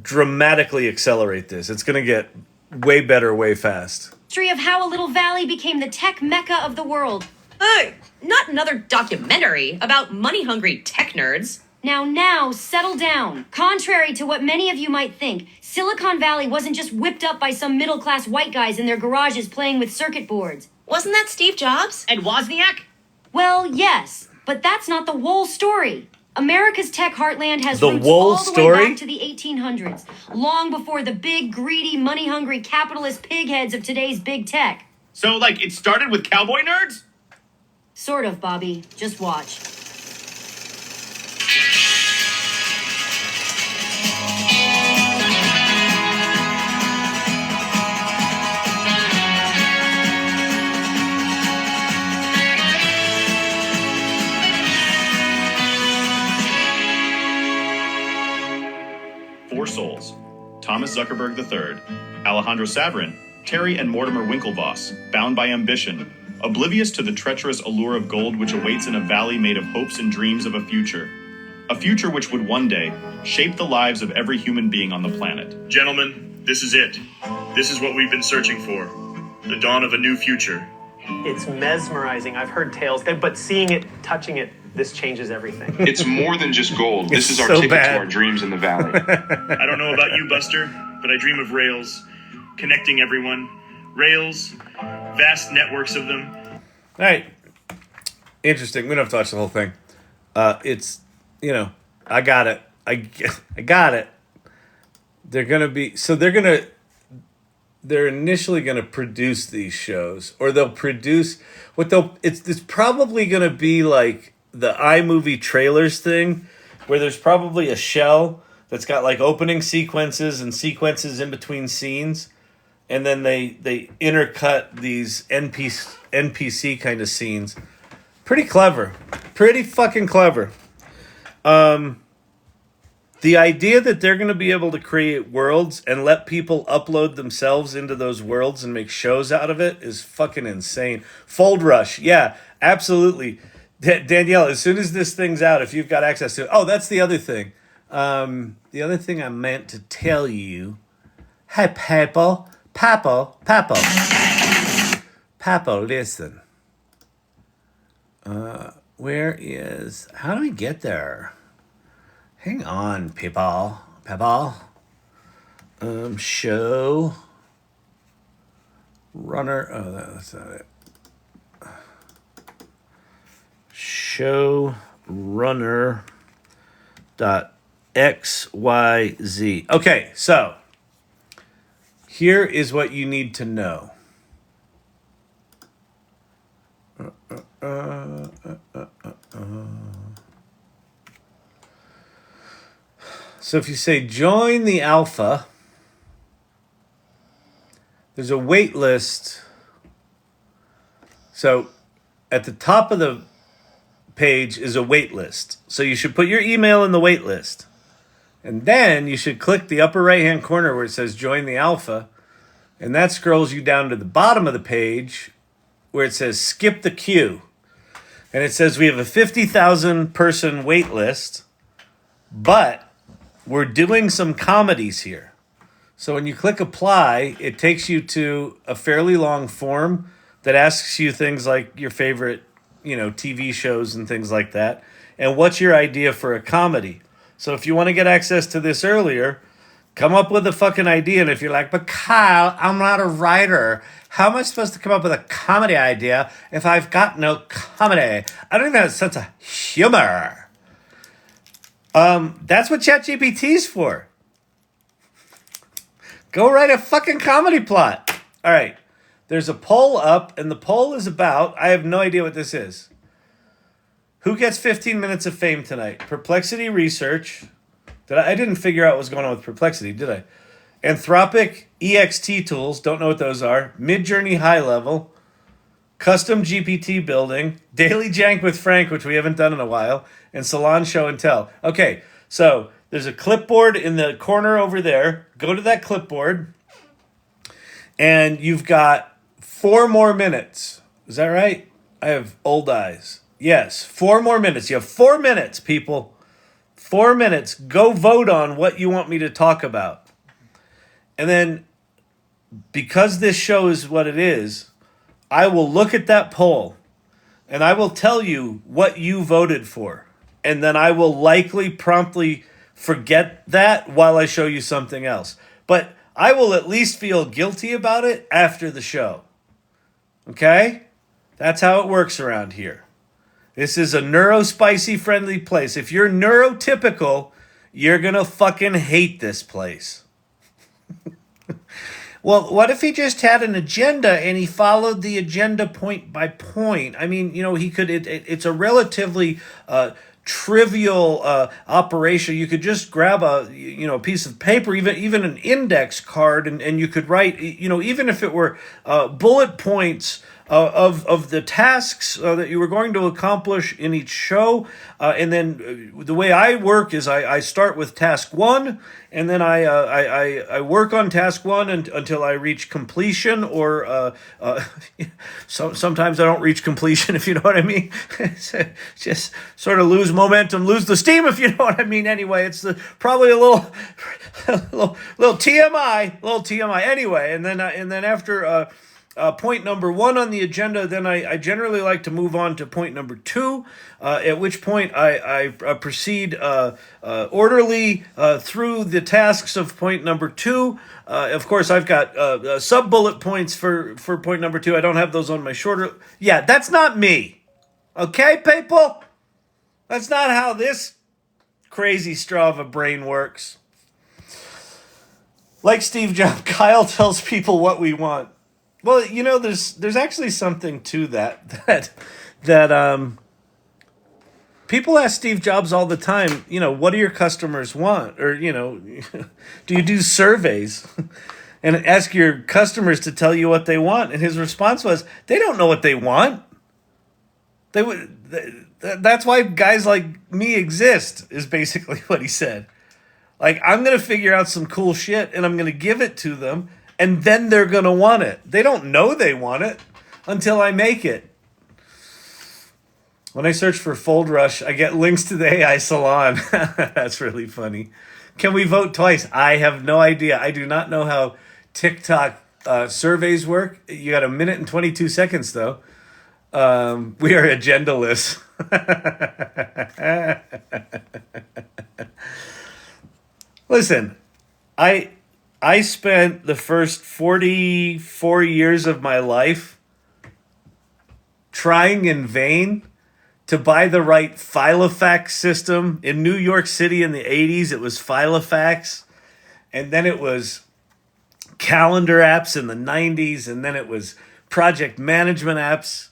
dramatically accelerate this. It's gonna get way better, way fast. History of how a little valley became the tech mecca of the world. Hey, not another documentary about money-hungry tech nerds. Now, settle down. Contrary to what many of you might think, Silicon Valley wasn't just whipped up by some middle-class white guys in their garages playing with circuit boards. Wasn't that Steve Jobs? And Wozniak? Well, yes, but that's not the whole story. America's tech heartland has The roots whole all the story? way back to the 1800s, long before the big, greedy, money-hungry capitalist pigheads of today's big tech. So, it started with cowboy nerds? Sort of, Bobby. Just watch. Four souls: Thomas Zuckerberg III, Alejandro Saverin, Terry and Mortimer Winklevoss, bound by ambition, oblivious to the treacherous allure of gold which awaits in a valley made of hopes and dreams of a future which would one day shape the lives of every human being on the planet. Gentlemen, this is it. This is what we've been searching for. The dawn of a new future. It's mesmerizing. I've heard tales, but seeing it, touching it, this changes everything. It's more than just gold. This is our so ticket bad. to our dreams in the valley. I don't know about you, Buster, but I dream of rails, connecting everyone. Rails, vast networks of them. All right. Interesting. We don't have to watch the whole thing. It's, I got it. I got it. They're initially going to produce these shows, or they'll produce it's probably going to be like the iMovie trailers thing, where there's probably a shell that's got like opening sequences and sequences in between scenes. And then they intercut these NPC kind of scenes. Pretty clever. Pretty fucking clever. The idea that they're going to be able to create worlds and let people upload themselves into those worlds and make shows out of it is fucking insane. Fold Rush. Yeah, absolutely. Danielle, as soon as this thing's out, if you've got access to it. Oh, that's the other thing. The other thing I meant to tell you. Hey, people. Papo, listen. How do we get there? Hang on, people. Show runner. Oh, that's not it. Showrunner.xyz. Okay, so here is what you need to know. So if you say join the alpha, there's a wait list. So at the top of the page is a wait list. So you should put your email in the wait list. And then you should click the upper right-hand corner where it says join the alpha. And that scrolls you down to the bottom of the page where it says skip the queue. And it says we have a 50,000 person wait list, but we're doing some comedies here. So when you click apply, it takes you to a fairly long form that asks you things like your favorite, TV shows and things like that. And what's your idea for a comedy? So if you want to get access to this earlier, come up with a fucking idea. And if you're like, but Kyle, I'm not a writer. How am I supposed to come up with a comedy idea if I've got no comedy? I don't even have a sense of humor. That's what Chat GPT is for. Go write a fucking comedy plot. All right. There's a poll up, and the poll is about, I have no idea what this is. Who gets 15 minutes of fame tonight? Perplexity Research. I didn't figure out what was going on with Perplexity, did I? Anthropic EXT tools, don't know what those are. Midjourney High Level. Custom GPT building. Daily Jank with Frank, which we haven't done in a while. And Salon Show and Tell. Okay, so there's a clipboard in the corner over there. Go to that clipboard. And you've got 4 more minutes. Is that right? I have old eyes. Yes, 4 more minutes. You have 4 minutes, people. 4 minutes. Go vote on what you want me to talk about. And then, because this show is what it is, I will look at that poll and I will tell you what you voted for. And then I will likely promptly forget that while I show you something else. But I will at least feel guilty about it after the show. Okay? That's how it works around here. This is a neurospicy friendly place. If you're neurotypical, you're going to fucking hate this place. Well, what if he just had an agenda and he followed the agenda point by point? I mean, he could, it's a relatively trivial operation. You could just grab a piece of paper, even an index card, and you could write, even if it were bullet points of the tasks that you were going to accomplish in each show. And then the way I work is I start with task 1, and then I work on task 1 until I reach completion, or sometimes I don't reach completion, if you know what I mean. Just sort of lose momentum, lose the steam, if you know what I mean. Anyway, it's probably a little TMI, Anyway, and then after point number 1 on the agenda, then I generally like to move on to point number 2, at which point I proceed orderly through the tasks of point number 2. Of course, I've got sub-bullet points for point number 2. I don't have those on my shorter... Yeah, that's not me. Okay, people? That's not how this crazy straw of a brain works. Like Steve Jobs, Kyle tells people what we want. Well, there's actually something to that people ask Steve Jobs all the time, what do your customers want? Or, do you do surveys and ask your customers to tell you what they want? And his response was, they don't know what they want. That's why guys like me exist, is basically what he said. Like, I'm going to figure out some cool shit and I'm going to give it to them. And then they're going to want it. They don't know they want it until I make it. When I search for Fold Rush, I get links to the AI Salon. That's really funny. Can we vote twice? I have no idea. I do not know how TikTok surveys work. You got 1 minute and 22 seconds, though. We are agendaless. Listen, I spent the first 44 years of my life trying in vain to buy the right Filofax system. In New York City in the 80s, it was Filofax. And then it was calendar apps in the 90s. And then it was project management apps.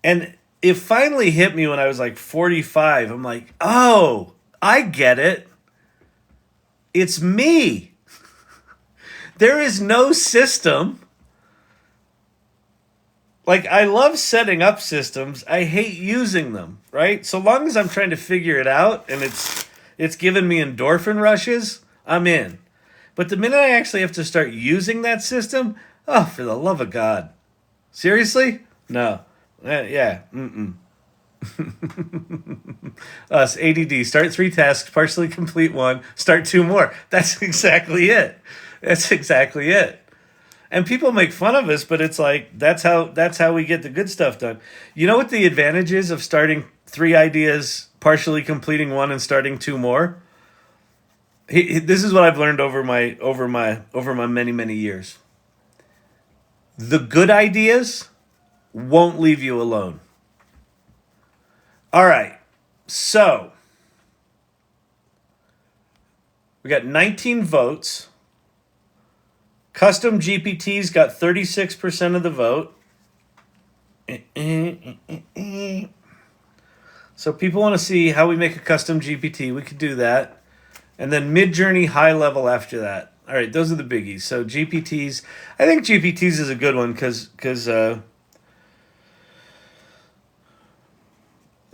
And it finally hit me when I was like 45. I'm like, oh, I get it. It's me. There is no system. Like, I love setting up systems. I hate using them, right? So long as I'm trying to figure it out and it's giving me endorphin rushes, I'm in. But the minute I actually have to start using that system, oh, for the love of God. Seriously? No. Yeah. Us, ADD, start 3 tasks, partially complete 1, start 2 more. That's exactly it. That's exactly it. And people make fun of us, but it's like, that's how we get the good stuff done. You know what the advantage is of starting 3 ideas, partially completing 1, and starting 2 more? This is what I've learned over my many years. The good ideas won't leave you alone. All right, so we got 19 votes. Custom GPTs got 36% of the vote. So people want to see how we make a custom GPT. We could do that. And then mid-journey, high level after that. All right, those are the biggies. So GPTs, I think GPTs is a good one because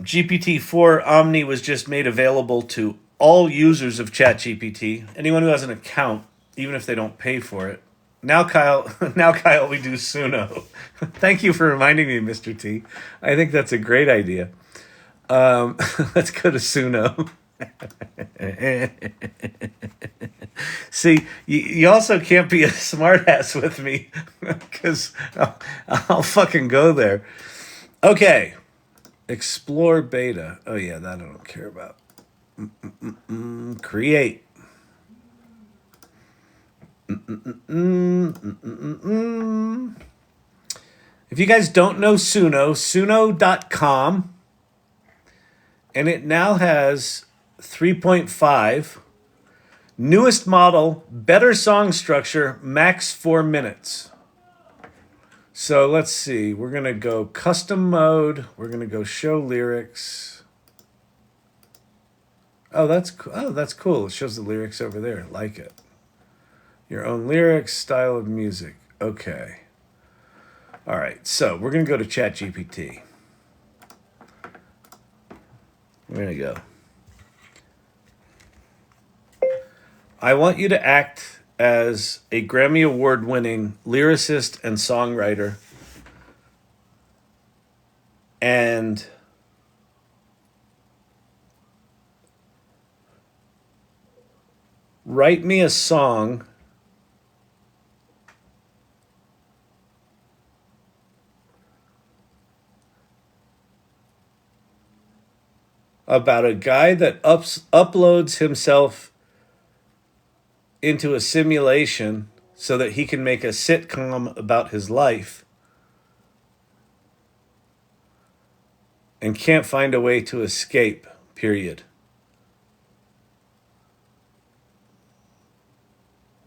GPT-4 Omni was just made available to all users of Chat GPT. Anyone who has an account, even if they don't pay for it. Now, Kyle, we do Suno. Thank you for reminding me, Mr. T. I think that's a great idea. Let's go to Suno. See, you also can't be a smartass with me because I'll fucking go there. Okay. Explore beta. Oh, yeah, that I don't care about. Create. If you guys don't know Suno, suno.com, and it now has 3.5, newest model, better song structure, max 4 minutes. So let's see, we're going to go custom mode, we're going to go show lyrics. Oh, that's cool. It shows the lyrics over there. Like it. Your own lyrics, style of music. Okay. All right, so we're going to go to Chat GPT. We're going to go. I want you to act as a Grammy Award-winning lyricist and songwriter. And write me a song about a guy that uploads himself into a simulation so that he can make a sitcom about his life and can't find a way to escape, period.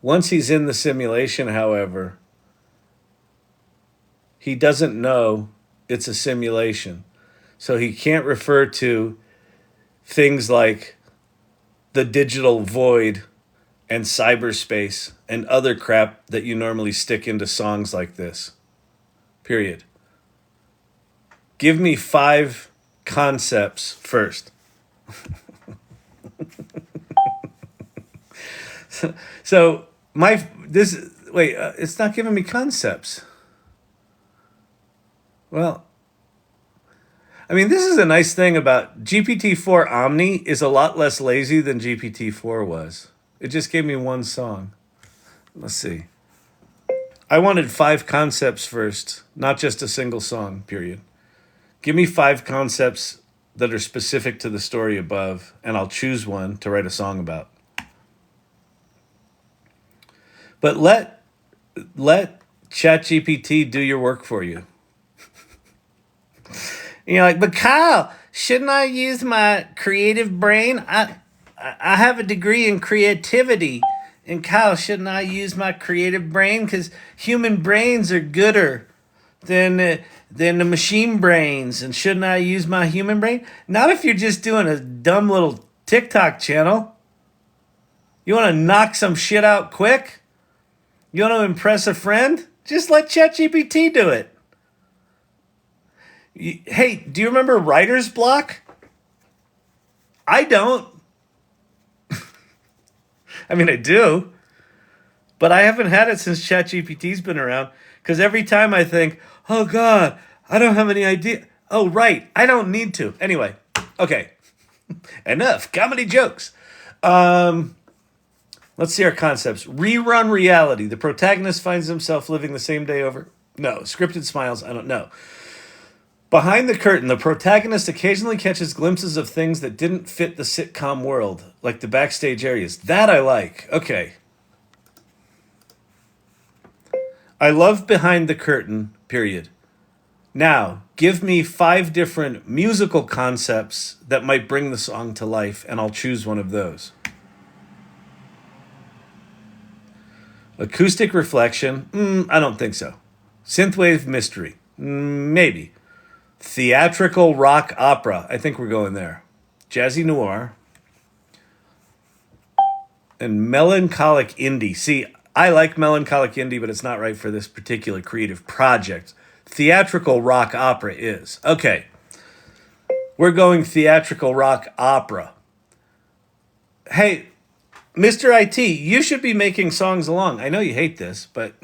Once he's in the simulation, however, he doesn't know it's a simulation. So he can't refer to things like the digital void and cyberspace and other crap that you normally stick into songs like this. Period. Give me 5 concepts first. So it's not giving me concepts. Well, I mean, this is a nice thing about GPT-4 Omni is a lot less lazy than GPT-4 was. It just gave me 1 song. Let's see. I wanted 5 concepts first, not just a single song, period. Give me 5 concepts that are specific to the story above, and I'll choose one to write a song about. But let ChatGPT do your work for you. You're like, but Kyle, shouldn't I use my creative brain? I have a degree in creativity. And Kyle, shouldn't I use my creative brain? Because human brains are gooder than the machine brains. And shouldn't I use my human brain? Not if you're just doing a dumb little TikTok channel. You want to knock some shit out quick? You want to impress a friend? Just let Chat GPT do it. Hey, do you remember writer's block? I don't. I mean, I do. But I haven't had it since Chat GPT's been around. Because every time I think, oh God, I don't have any idea. Oh, right. I don't need to. Anyway, okay. Enough comedy jokes. Let's see our concepts. Rerun reality. The protagonist finds himself living the same day over. No. Scripted smiles. I don't know. Behind the curtain, the protagonist occasionally catches glimpses of things that didn't fit the sitcom world, like the backstage areas. That I like. Okay. I love behind the curtain, period. Now, give me 5 different musical concepts that might bring the song to life, and I'll choose one of those. Acoustic reflection? I don't think so. Synthwave mystery? Maybe. Theatrical rock opera? I think we're going there. Jazzy noir. And melancholic indie. See, I like melancholic indie, but it's not right for this particular creative project. Theatrical rock opera is. Okay. We're going theatrical rock opera. Hey, Mr. IT, you should be making songs along. I know you hate this, but...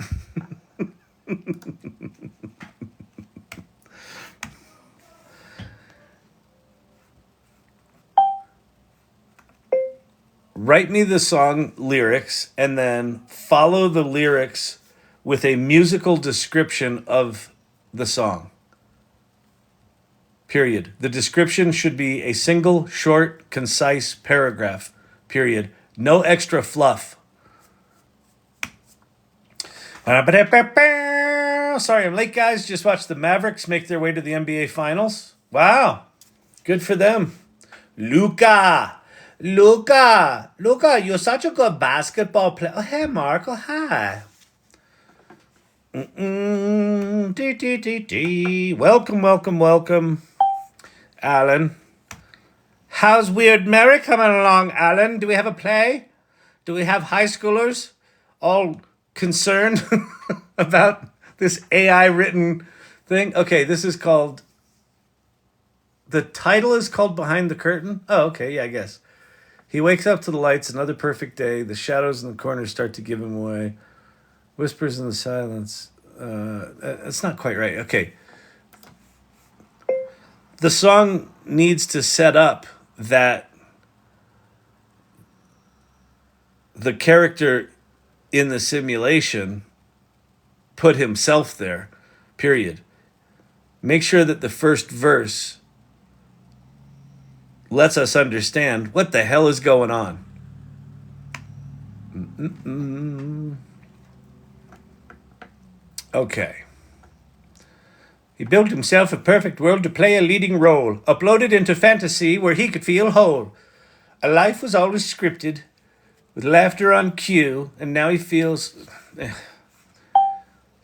Write me the song lyrics and then follow the lyrics with a musical description of the song. Period. The description should be a single, short, concise paragraph. Period. No extra fluff. Sorry, I'm late, guys. Just watched the Mavericks make their way to the NBA Finals. Wow. Good for them. Luka, you're such a good basketball player. Oh, hey, Mark. Oh, hi. Welcome. Alan. How's Weird Mary coming along, Alan? Do we have a play? Do we have high schoolers all concerned about this AI written thing? Okay, this is called... The title is called Behind the Curtain? Oh, okay, yeah, I guess. He wakes up to the lights, another perfect day. The shadows in the corners start to give him away. Whispers in the silence. That's not quite right. Okay. The song needs to set up that the character in the simulation put himself there, period. Make sure that the first verse lets us understand what the hell is going on. Okay. He built himself a perfect world to play a leading role, uploaded into fantasy where he could feel whole. A life was always scripted, with laughter on cue, and now he feels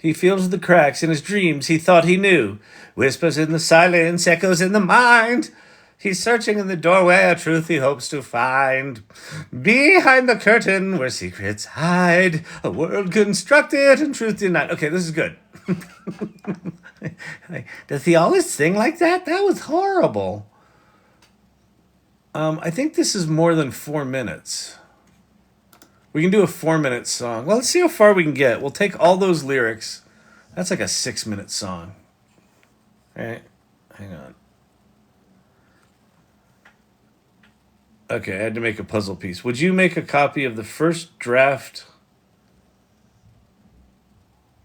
the cracks in his dreams he thought he knew. Whispers in the silence, echoes in the mind. He's searching in the doorway, a truth he hopes to find. Behind the curtain where secrets hide, a world constructed and truth denied. Okay, this is good. Does he always sing like that? That was horrible. I think this is more than 4 minutes. We can do a 4-minute song. Well, let's see how far we can get. We'll take all those lyrics. That's like a 6-minute song. All right, hang on. Okay, I had to make a puzzle piece. Would you make a copy of the first draft?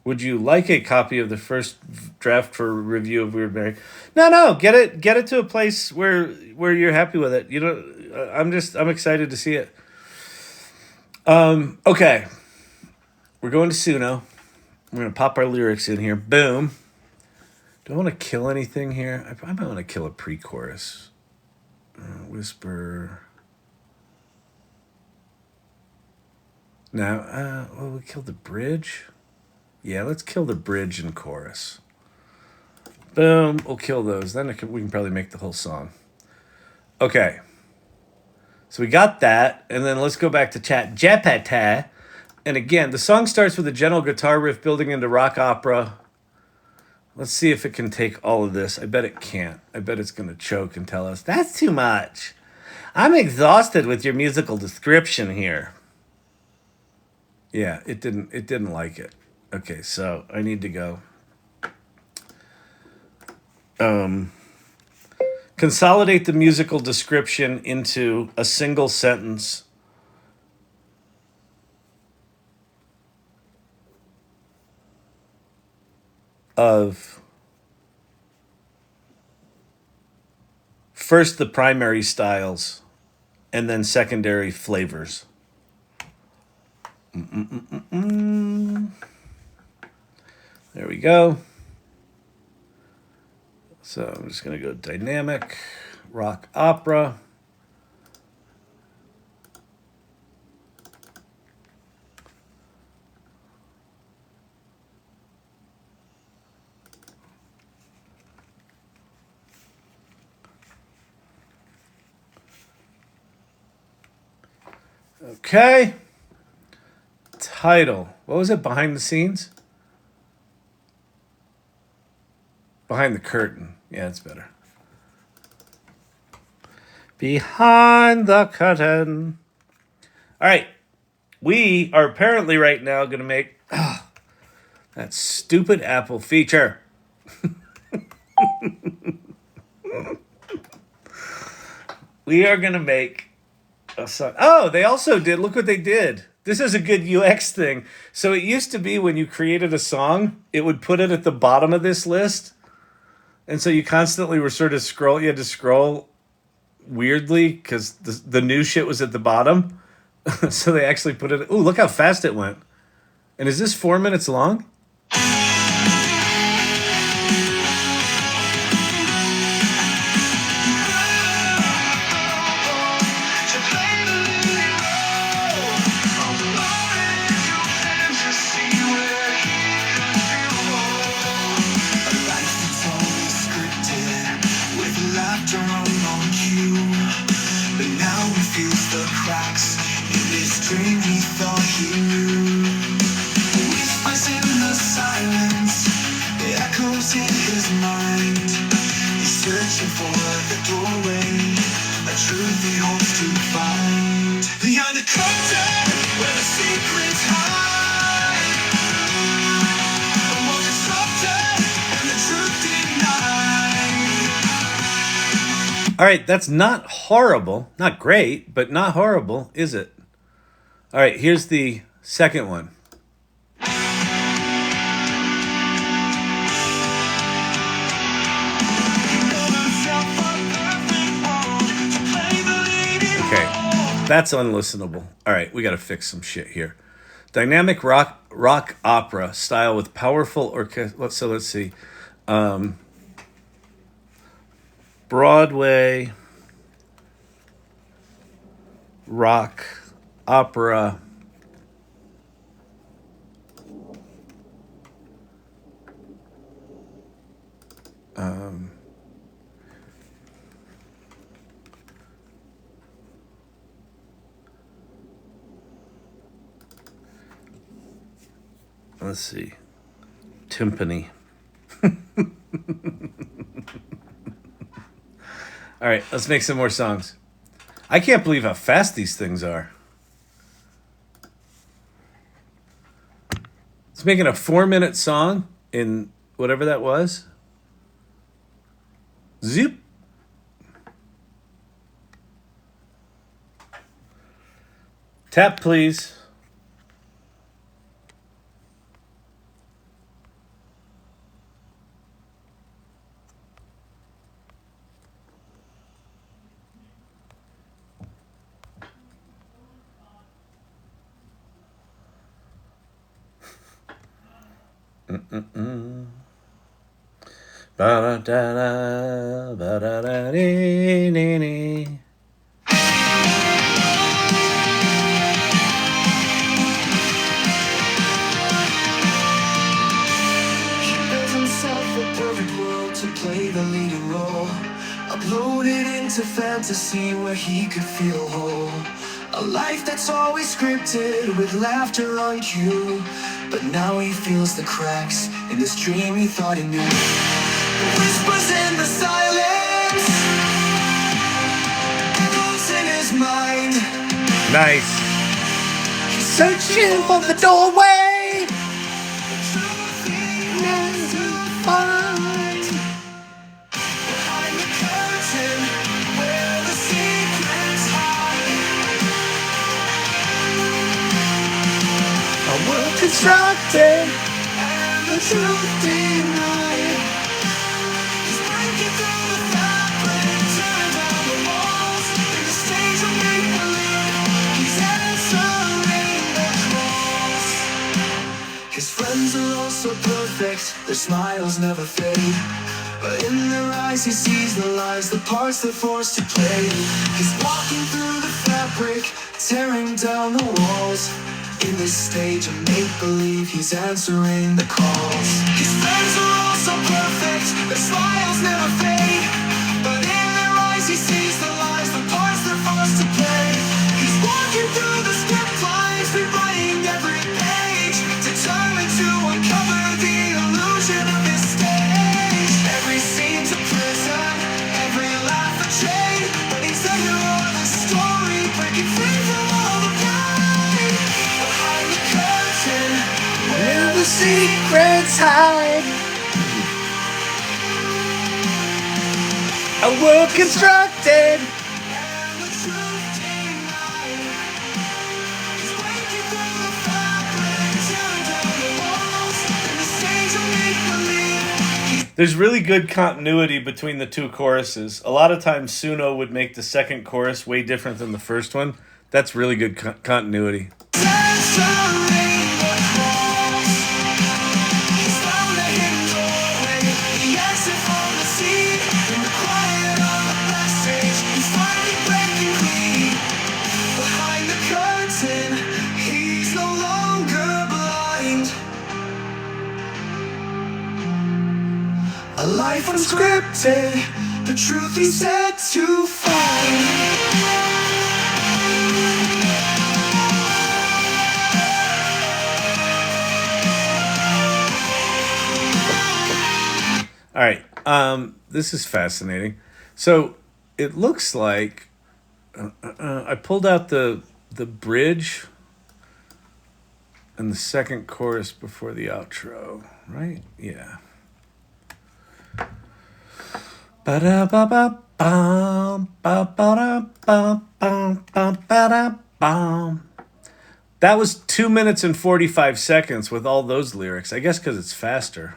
Would you like a copy of the first draft for review of Weird Mary? No, get it to a place where you're happy with it. You know, I'm excited to see it. Okay. We're going to Suno. We're going to pop our lyrics in here. Boom. Do I want to kill anything here? I might want to kill a pre-chorus. Whisper. Now, we killed the bridge. Yeah, let's kill the bridge and chorus. Boom, we'll kill those. Then we can probably make the whole song. Okay. So we got that, and then let's go back to Chat GPT. And again, the song starts with a gentle guitar riff building into rock opera. Let's see if it can take all of this. I bet it can't. I bet it's going to choke and tell us, that's too much. I'm exhausted with your musical description here. Yeah, it didn't like it. Okay, so I need to go. Consolidate the musical description into a single sentence. Of first the primary styles and then secondary flavors. There we go. So I'm just going to go dynamic, rock opera. Okay. Title. What was it? Behind the scenes? Behind the curtain. Yeah, it's better. Behind the curtain. All right. We are apparently right now going to make that stupid Apple feature. We are going to make a song. Oh, they also did. Look what they did. This is a good UX thing. So it used to be when you created a song, it would put it at the bottom of this list. And so you constantly were sort of you had to scroll weirdly because the new shit was at the bottom. So they actually put it. Ooh, look how fast it went. And is this 4 minutes long? All right, that's not horrible. Not great, but not horrible, is it? All right, here's the second one. Okay, that's unlistenable. All right, we got to fix some shit here. Dynamic rock opera style with powerful orchestra. So let's see. Broadway rock opera let's see, timpani. All right, let's make some more songs. I can't believe how fast these things are. It's making a 4-minute song in whatever that was. Zoop. Tap, please. Ba-da-da-da, ba-da-da-dee-dee-dee. He built himself a perfect world to play the leading role. Uploaded into into fantasy where he could feel whole. A life that's always scripted with laughter on cue. But now he feels the cracks in this dream he thought he knew. Whispers in the silence, echoes in his mind. Nice. He's searching for the doorway. The truth he has to find. Behind the curtain, where the secrets hide. A world constructed And the truth denied. He's breaking through the fabric, tearing down the walls. In the stage of make-believe, he's answering the calls. His friends are all so perfect, their smiles never fade. But in their eyes he sees the lies, the parts they're forced to play. He's walking through the fabric, tearing down the walls. In this stage of make-believe, he's answering the calls. His friends are all so perfect, their smiles never fade. But in their eyes he sees the lies, the parts they're forced to play. He's walking through the script lines, rewriting every page, determined to uncover the illusion of his stage. Every scene to prison, every laugh a chain. But he's the hero of the story, breaking free from all the pain. Behind the curtain, where the secrets hide. a world constructed. And the truth denied. He's breaking through the fabric, tearing down the walls. In the stage of make-believe. There's really good continuity between the two choruses. A lot of times Suno would make the second chorus way different than the first one. That's really good continuity. A life unscripted, the truth he's set to find. All right, this is fascinating. So it looks like I pulled out the bridge and the second chorus before the outro, right? Yeah. Ba-da-ba-ba-bum, ba-ba-da-bum, ba-da-bum. That was 2 minutes and 45 seconds with all those lyrics. I guess because it's faster.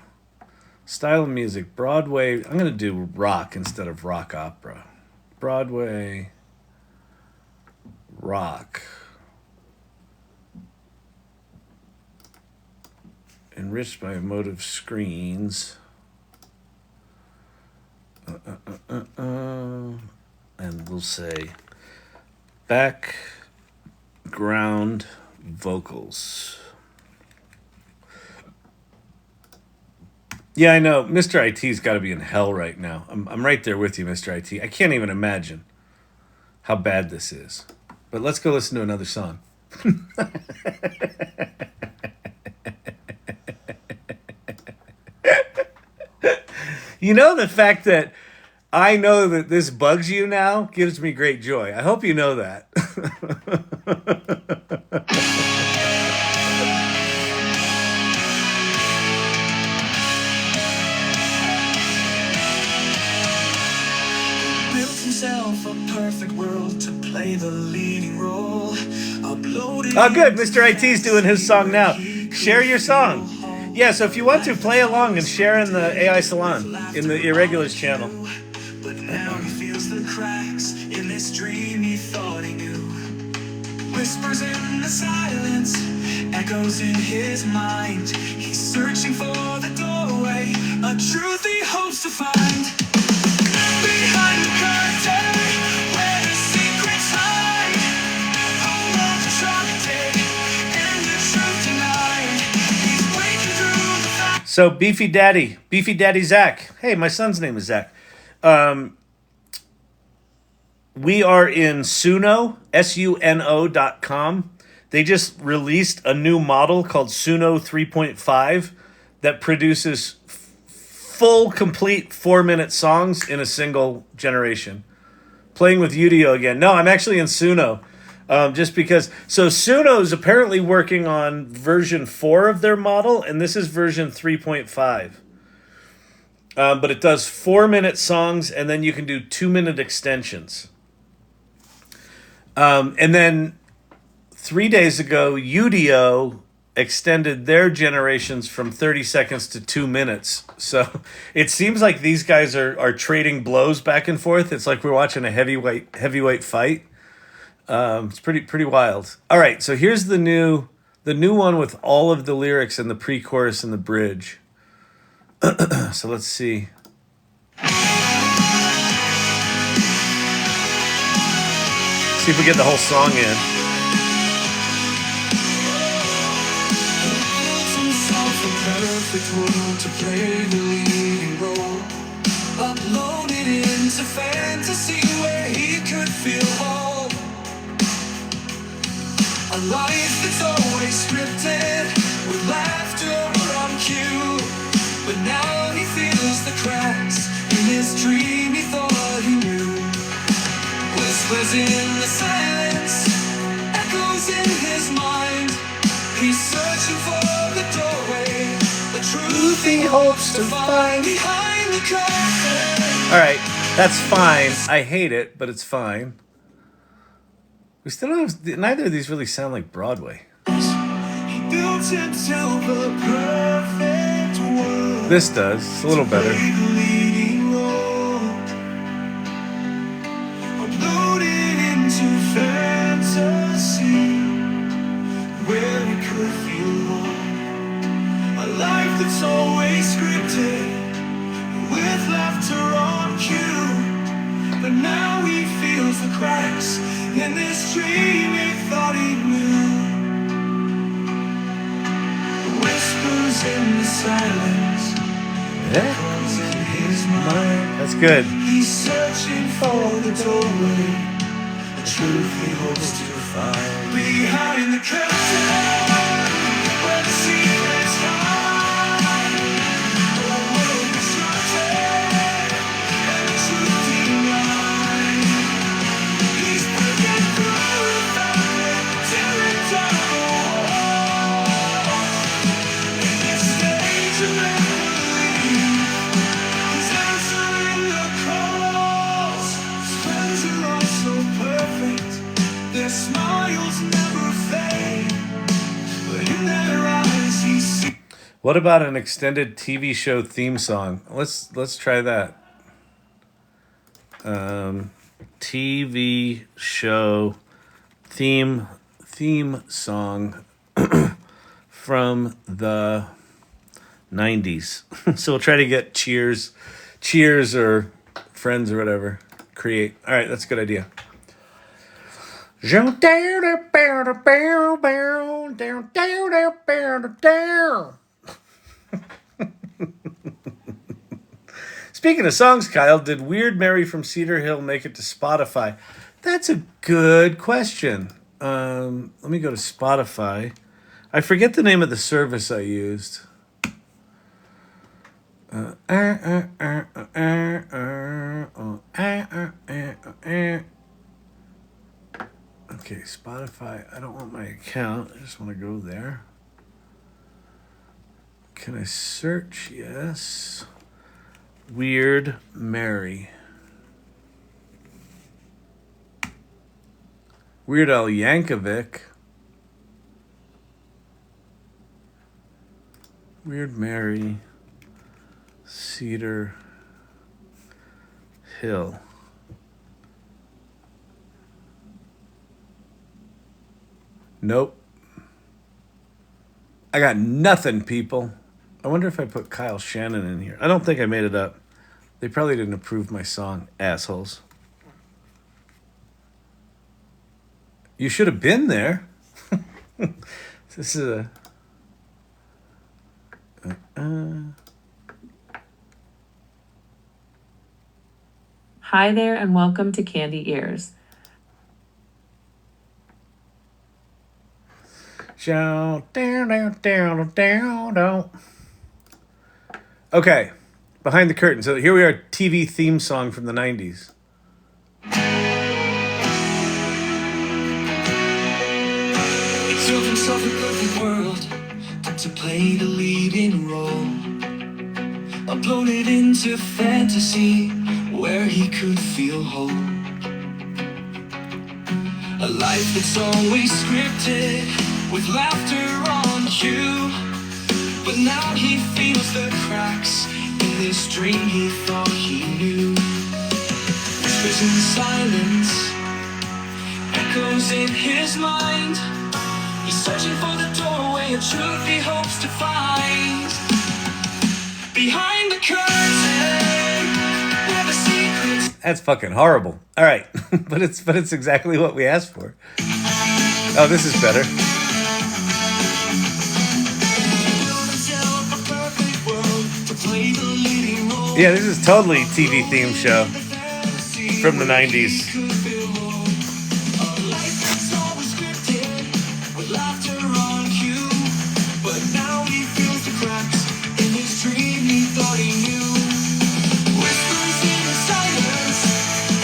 Style of music, Broadway. I'm going to do rock instead of rock opera. Broadway, rock. Enriched by emotive screens. And we'll say background vocals. Yeah, I know. Mr. IT's got to be in hell right now. I'm right there with you, Mr. IT. I can't even imagine how bad this is. But let's go listen to another song. You know, the fact that I know that this bugs you now gives me great joy. I hope you know that. Built himself a perfect world to play the leading role. Uploaded. Oh, good. Mr. IT's doing his song now. Share your song. Yeah, so if you want to, play along and share in the AI Salon, in the Irregulars channel. But now he feels the cracks in this dream he thought he knew. Whispers in the silence, echoes in his mind. He's searching for the doorway, a truth he hopes to find. Behind the curtain, where the secrets hide, a world constructed and the truth denied. He's breaking through the fact. So, Beefy Daddy Zach. Hey, my son's name is Zach. we are in Suno, Suno.com. They just released a new model called Suno 3.5 that produces full, complete 4-minute songs in a single generation. Playing with Udio again. No, I'm actually in Suno. Just because. So Suno's apparently working on version 4 of their model, and this is version 3.5. But it does 4-minute songs, and then you can do 2-minute extensions. And then 3 days ago, Udio extended their generations from 30 seconds to 2 minutes. So it seems like these guys are trading blows back and forth. It's like we're watching a heavyweight fight. It's pretty wild. All right, so here's the new one with all of the lyrics and the pre-chorus and the bridge. So let's see. See if we get the whole song in. Perfect world to play the leading role. Uploaded into fantasy where he could feel whole. A life that's always scripted with laughter on cue. But now he feels the cracks in his dream he thought he knew. Whispers in the silence, echoes in his mind. He's searching for the doorway, the truth he hopes to find behind the curtain. All right, that's fine. I hate it, but it's fine. We still don't have, neither of these really sound like Broadway. He built himself a perfect world. This does. It's a little better. Leading road. Uploaded into fantasy where we could feel home. A life that's always scripted with laughter on cue. But now he feels the cracks in this dream he thought he knew. Whispers in the silence, echoes in his mind. That's good. He's searching for the doorway, the truth he hopes to find behind the curtain, where the secrets hide. A world constructed and the truth denied. He's breaking through the fabric, tearing down the walls. In this stage of make-believe, he's answering the calls. His friends are all so perfect, their smiles never fade, but in their eyes he sees. What about an extended TV show theme song? Let's try that. TV show theme song from the 90s. So we'll try to get Cheers or Friends or whatever. Create. All right, that's a good idea. Speaking of songs, Kyle, did Weird Mary from Cedar Hill make it to Spotify? That's a good question. Let me go to Spotify. I forget the name of the service I used. Okay, Spotify. I don't want my account. I just want to go there. Can I search? Yes. Weird Mary. Weird Al Yankovic. Weird Mary. Cedar Hill. Nope. I got nothing, people. I wonder if I put Kyle Shannon in here. I don't think I made it up. They probably didn't approve my song, assholes. You should have been there. This is a... Hi there and welcome to Candy Ears. Okay, behind the curtain. So here we are, TV theme song from the 90s. It's opens up a perfect world to play the leading role. Uploaded into fantasy where he could feel whole. A life that's always scripted with laughter on cue. But now he feels the cracks in this dream he thought he knew. Whispers in the silence, echoes in his mind. He's searching for the doorway of truth he hopes to find. Behind the curtain, where the secrets. That's fucking horrible. All right, but it's exactly what we asked for. Oh, this is better. Yeah, this is totally TV theme show from the 90s.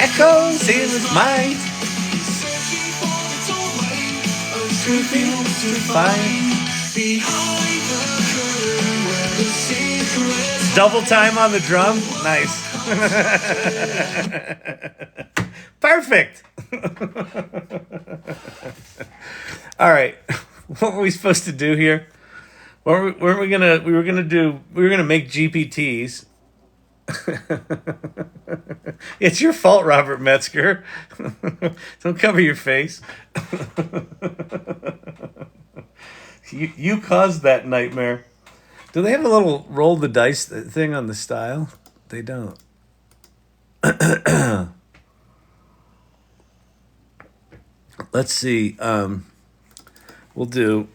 Echoes in his mind. Truth he hopes to find. Double time on the drum. Nice. Perfect. All right. What were we supposed to do here? We were gonna make GPTs. It's your fault, Robert Metzger. Don't cover your face. You caused that nightmare. Do they have a little roll the dice thing on the style? They don't. Let's see. We'll do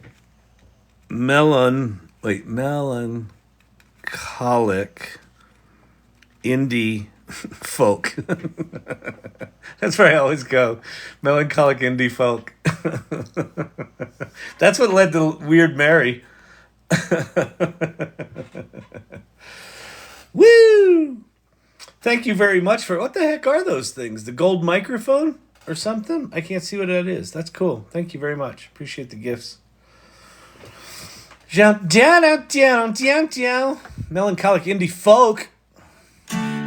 melancholic indie folk. That's where I always go. Melancholic indie folk. That's what led to Weird Mary. Woo! Thank you very much for... What the heck are those things? The gold microphone or something? I can't see what that is. That's cool. Thank you very much. Appreciate the gifts. Melancholic indie folk.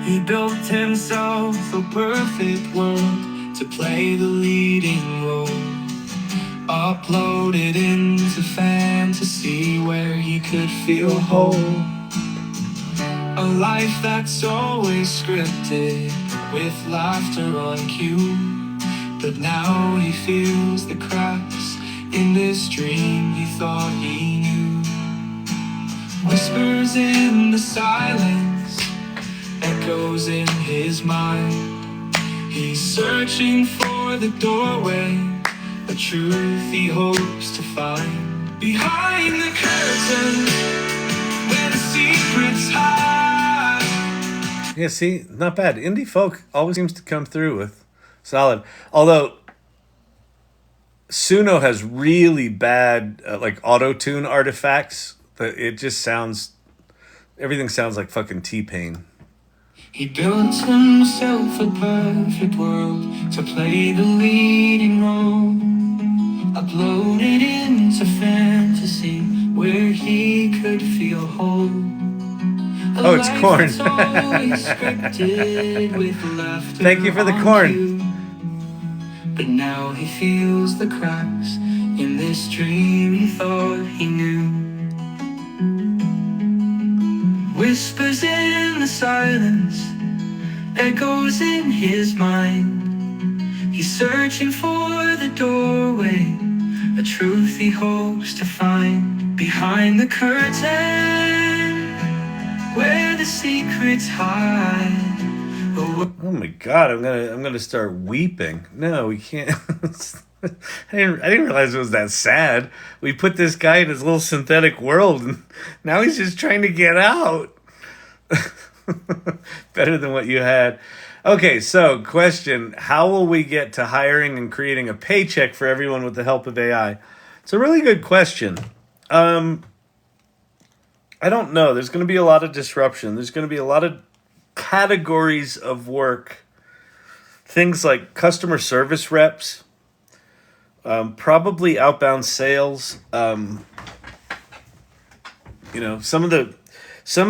He built himself a perfect world to play the leading role. Uploaded into fantasy where he could feel whole. A life that's always scripted with laughter on cue. But now he feels the cracks in this dream he thought he knew. Whispers in the silence, echoes in his mind. He's searching for the doorway, a truth he hopes to find. Behind the curtain, where the secrets hide. Yeah, see, not bad. Indie folk always seems to come through with solid. Although Suno has really bad like auto-tune artifacts. It just sounds, everything sounds like fucking T-Pain. He built himself a perfect world to play the leading role. Uploaded into fantasy where he could feel whole. Oh, it's corn. Thank you for the corn. But now he feels the cracks in this dream he thought he knew. Whispers in the silence, echoes in his mind. He's searching for the doorway, a truth he hopes to find. Behind the curtain, where the secrets hide. Oh my god, I'm gonna start weeping. No, we can't. I didn't realize it was that sad. We put this guy in his little synthetic world, and now he's just trying to get out. Better than what you had. Okay, so question, how will we get to hiring and creating a paycheck for everyone with the help of AI? It's a really good question. I don't know. There's going to be a lot of disruption. There's going to be a lot of categories of work. Things like customer service reps, probably outbound sales. Some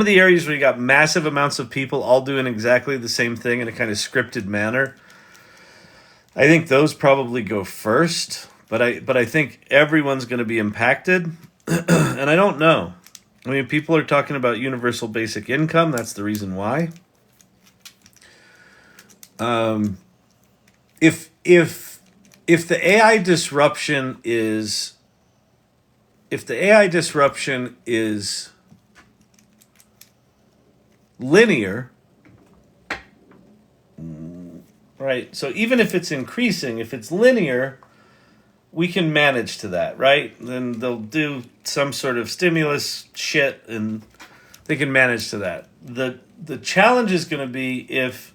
of the areas where you got massive amounts of people all doing exactly the same thing in a kind of scripted manner. I think those probably go first, but I think everyone's going to be impacted, and I don't know. I mean, people are talking about universal basic income. That's the reason why. If the AI disruption is linear, right? So even if it's increasing, if it's linear, we can manage to that, right? Then they'll do some sort of stimulus shit and they can manage to that. The challenge is going to be if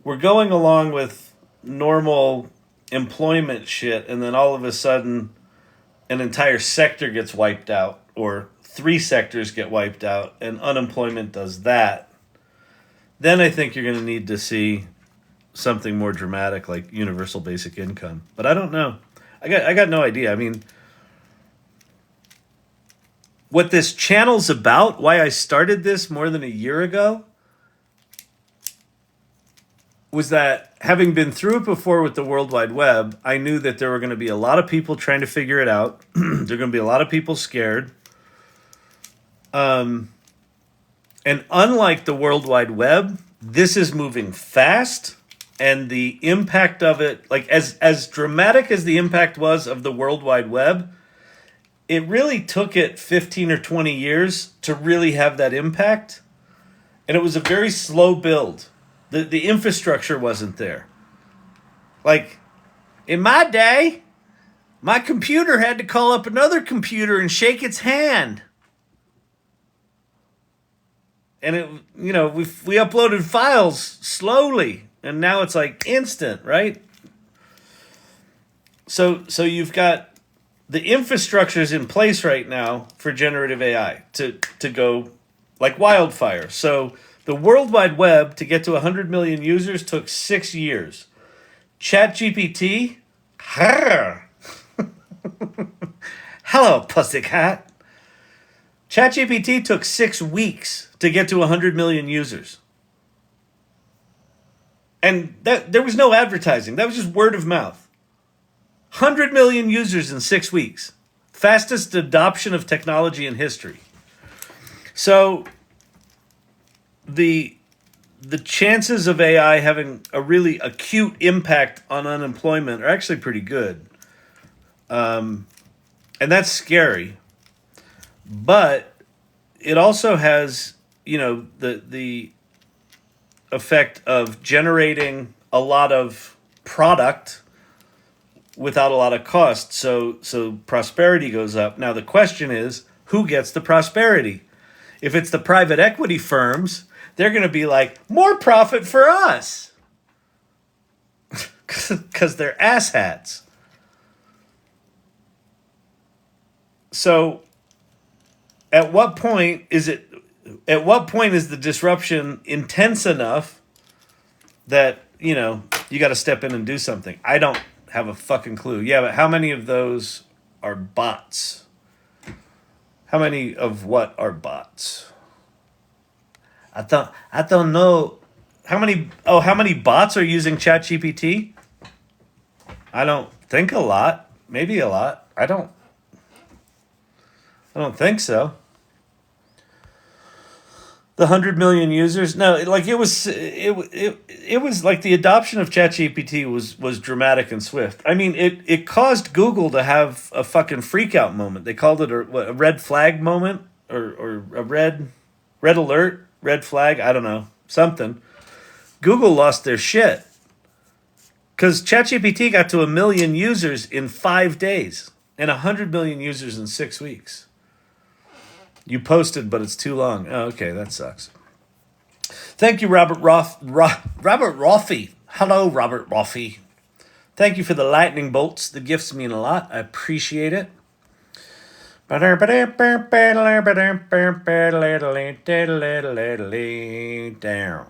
we're going along with normal employment shit and then all of a sudden an entire sector gets wiped out or 3 sectors get wiped out and unemployment does that, then I think you're going to need to see something more dramatic like universal basic income. But I don't know. I got no idea. I mean, what this channel's about, why I started this more than a year ago, was that having been through it before with the World Wide Web, I knew that there were going to be a lot of people trying to figure it out. There are going to be a lot of people scared. And unlike the World Wide Web, this is moving fast, and the impact of it, like as dramatic as the impact was of the World Wide Web, it really took it 15 or 20 years to really have that impact. And it was a very slow build. The infrastructure wasn't there. Like, in my day, my computer had to call up another computer and shake its hand. And it, we uploaded files slowly, and now it's like instant, right? So you've got the infrastructure's in place right now for generative AI to go like wildfire. So the World Wide Web to get to 100 million users took 6 years. Chat GPT, hello, pussycat. Chat GPT took 6 weeks to get to 100 million users. And there was no advertising. That was just word of mouth. 100 million users in 6 weeks. Fastest adoption of technology in history. So the chances of AI having a really acute impact on unemployment are actually pretty good. And that's scary. But it also has, the effect of generating a lot of product without a lot of cost. So prosperity goes up. Now the question is, who gets the prosperity? If it's the private equity firms, they're going to be like, more profit for us. Because they're asshats. So at what point is the disruption intense enough that, you got to step in and do something? I don't have a fucking clue. Yeah, but how many of those are bots? How many of what are bots? I don't know. How many bots are using Chat GPT? I don't think a lot. Maybe a lot. I don't think so. The 100 million users? No, like it was like the adoption of ChatGPT was dramatic and swift. I mean, it caused Google to have a fucking freak out moment. They called it a red flag moment or a red alert, red flag, I don't know, something. Google lost their shit because ChatGPT got to 1 million users in 5 days and 100 million users in 6 weeks. You posted, but it's too long. Oh, okay, that sucks. Thank you, Robert Robert Roffey. Hello, Robert Roffey. Thank you for the lightning bolts. The gifts mean a lot. I appreciate it. Down.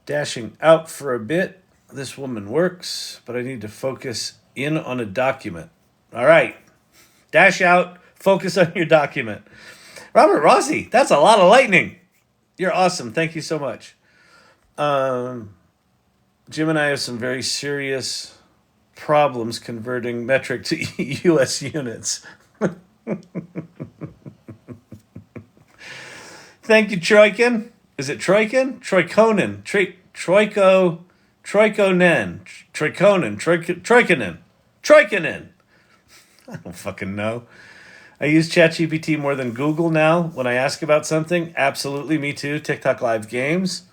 Dashing out for a bit. This woman works, but I need to focus in on a document. All right. Dash out. Focus on your document. Robert Rossi, that's a lot of lightning. You're awesome. Thank you so much. Jim and I have some very serious problems converting metric to US units. Thank you, Troikin. Is it Troikin? Troikonen. Troikonen. Troikonen. I don't fucking know. I use Chat GPT more than Google now when I ask about something. Absolutely, me too. TikTok Live Games.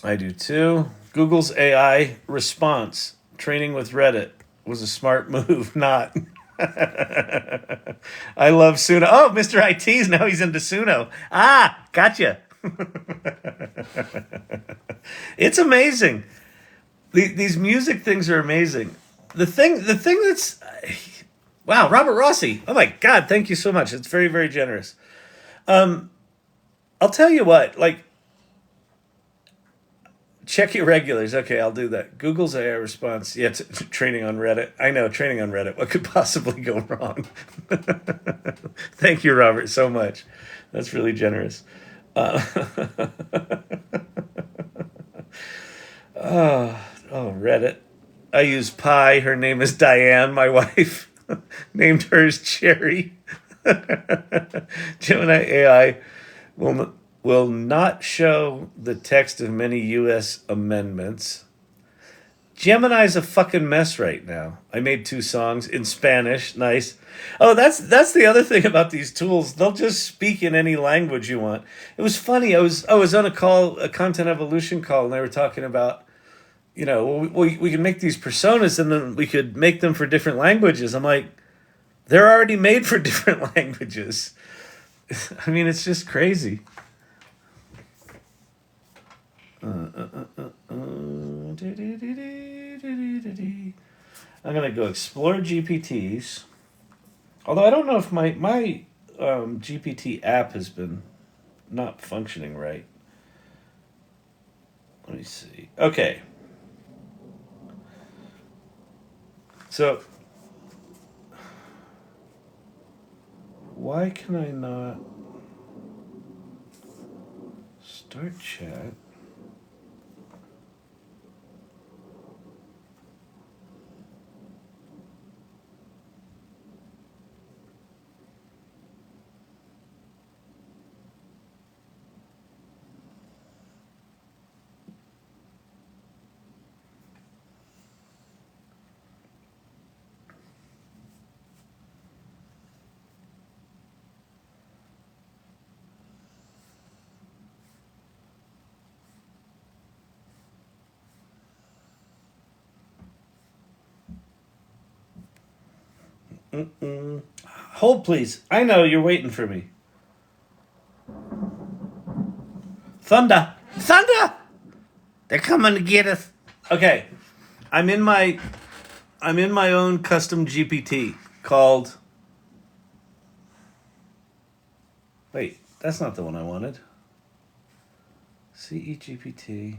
I do too. Google's AI response, training with Reddit, was a smart move, not. I love Suno. Oh, Mr. IT's now he's into Suno. Ah, gotcha. It's amazing. These music things are amazing. The thing that's... Wow, Robert Rossi. Oh my God, thank you so much. It's very, very generous. I'll tell you what, like, check your regulars. Okay, I'll do that. Google's AI response. Yeah, training on Reddit. I know, training on Reddit. What could possibly go wrong? Thank you, Robert, so much. That's really generous. Reddit. I use Pi. Her name is Diane, my wife. Named hers Cherry. Gemini AI will not show the text of many U.S. amendments. Gemini's a fucking mess right now. I made 2 songs in Spanish. Nice. Oh, that's the other thing about these tools. They'll just speak in any language you want. It was funny. I was on a content evolution call, and they were talking about, we can make these personas and then we could make them for different languages. I'm like, they're already made for different languages. I mean, it's just crazy. I'm going to go explore GPTs. Although I don't know if my GPT app has been not functioning right. Let me see. Okay. So, why can I not start chat? Hold, please. I know you're waiting for me. Thunder! They're coming to get us. Okay, I'm in my own custom GPT called. Wait, that's not the one I wanted. CEGPT.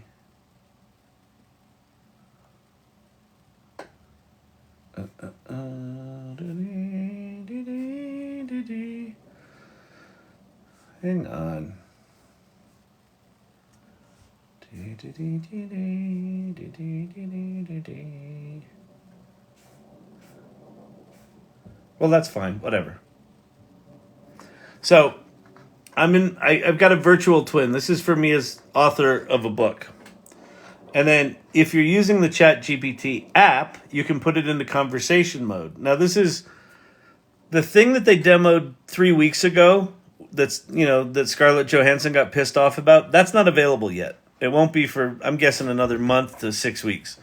Hang on. Well, that's fine. Whatever. So, I've got a virtual twin. This is for me as author of a book. And then if you're using the Chat GPT app, you can put it into conversation mode. Now, this is the thing that they demoed 3 weeks ago that Scarlett Johansson got pissed off about. That's not available yet. It won't be for, I'm guessing, another month to 6 weeks.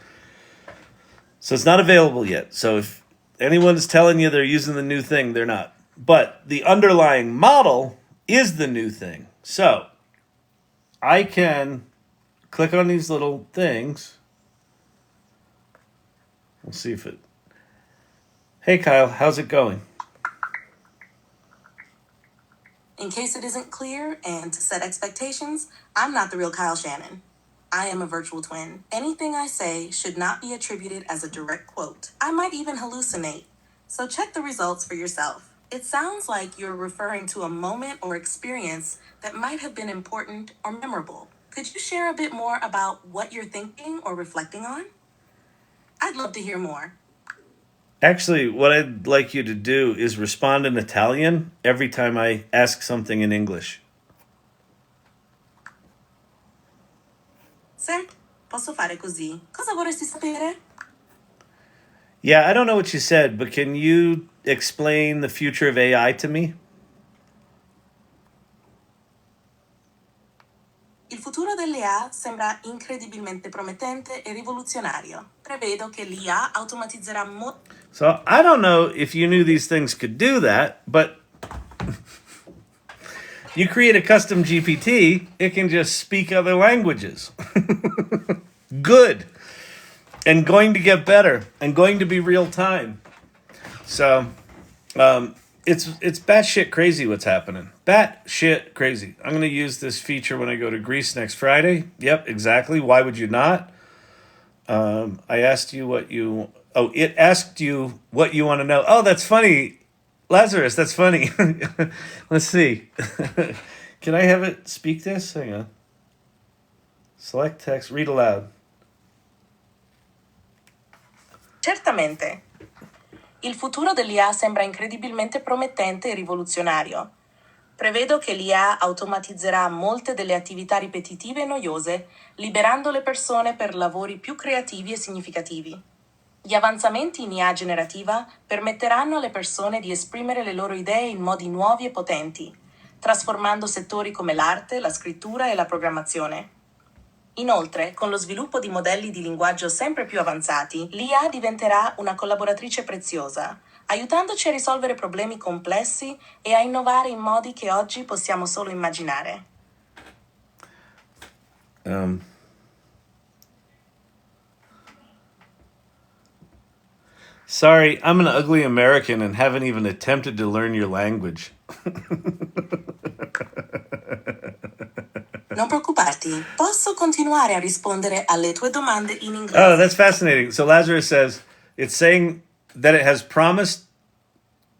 So it's not available yet. So if anyone's telling you they're using the new thing, they're not. But the underlying model is the new thing. So I can click on these little things. We'll see if it... Hey, Kyle, how's it going? In case it isn't clear, and to set expectations, I'm not the real Kyle Shannon. I am a virtual twin. Anything I say should not be attributed as a direct quote. I might even hallucinate. So check the results for yourself. It sounds like you're referring to a moment or experience that might have been important or memorable. Could you share a bit more about what you're thinking or reflecting on? I'd love to hear more. Actually, what I'd like you to do is respond in Italian every time I ask something in English. Certo, posso fare così. Cosa vorresti sapere? Yeah, I don't know what you said, but can you explain the future of AI to me? Il futuro dell'IA sembra incredibilmente promettente e rivoluzionario. Prevedo che l'IA automatizzerà So I don't know if you knew these things could do that, but you create a custom GPT, it can just speak other languages. Good. And going to get better and going to be real time. So it's batshit crazy what's happening. Batshit crazy. I'm going to use this feature when I go to Greece next Friday. Yep, exactly. Why would you not? I asked you what you... Oh, it asked you what you want to know. Oh, that's funny. Lazarus, that's funny. Let's see. Can I have it speak this? Hang on. Select text, read aloud. Certamente. Il futuro dell'IA sembra incredibilmente promettente e rivoluzionario. Prevedo che l'IA automatizzerà molte delle attività ripetitive e noiose, liberando le persone per lavori più creativi e significativi. Gli avanzamenti in IA generativa permetteranno alle persone di esprimere le loro idee in modi nuovi e potenti, trasformando settori come l'arte, la scrittura e la programmazione. Inoltre, con lo sviluppo di modelli di linguaggio sempre più avanzati, l'IA diventerà una collaboratrice preziosa, aiutandoci a risolvere problemi complessi e a innovare in modi che oggi possiamo solo immaginare. Sorry, I'm an ugly American and haven't even attempted to learn your language. Non preoccuparti, posso continuare a rispondere alle tue domande in inglese. Oh, that's fascinating. So Lazarus says it's saying that it has promised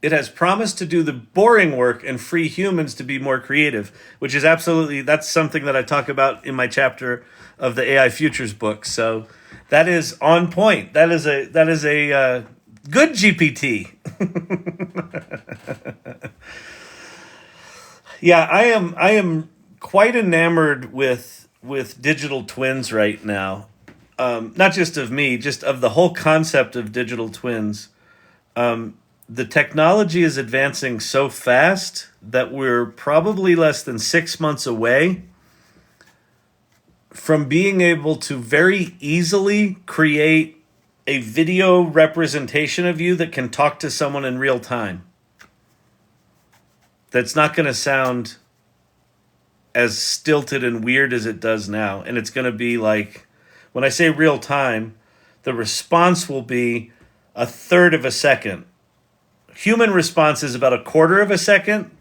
to do the boring work and free humans to be more creative, which is absolutely, that's something that I talk about in my chapter of the AI Futures book. So that is on point. That is a good GPT. Yeah, I am quite enamored with digital twins right now. Not just of me, just of the whole concept of digital twins. The technology is advancing so fast that we're probably less than 6 months away from being able to very easily create a video representation of you that can talk to someone in real time. That's not going to sound as stilted and weird as it does now. And it's going to be like, when I say real time, the response will be a third of a second. Human response is about a quarter of a second.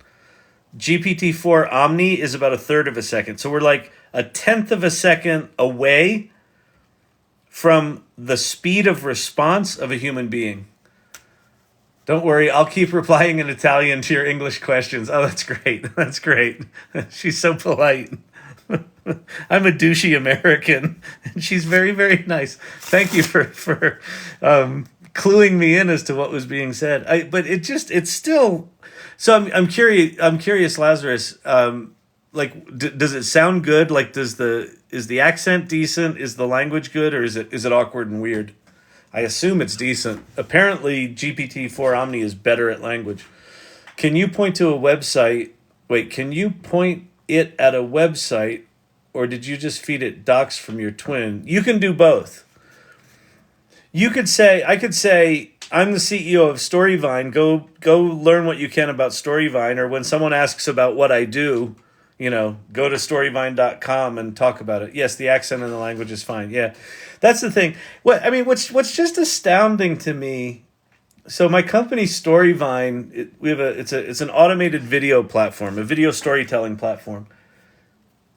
GPT-4 Omni is about a third of a second. So we're like a tenth of a second away from the speed of response of a human being. Don't worry, I'll keep replying in Italian to your English questions. Oh, that's great. That's great. She's so polite. I'm a douchey American, and she's very, very nice. Thank you for cluing me in as to what was being said. But it's still. So I'm curious, Lazarus. Does it sound good? Like, is the accent decent? Is the language good, or is it awkward and weird? I assume it's decent. Apparently, GPT-4 Omni is better at language. Can you point to a website? Wait, can you point it at a website, or did you just feed it docs from your twin? You can do both. I could say, I'm the CEO of Storyvine. Go learn what you can about Storyvine, or when someone asks about what I do, go to storyvine.com and talk about it. Yes, the accent and the language is fine. Yeah. That's the thing. What's just astounding to me. So my company Storyvine, it's an automated video platform, a video storytelling platform.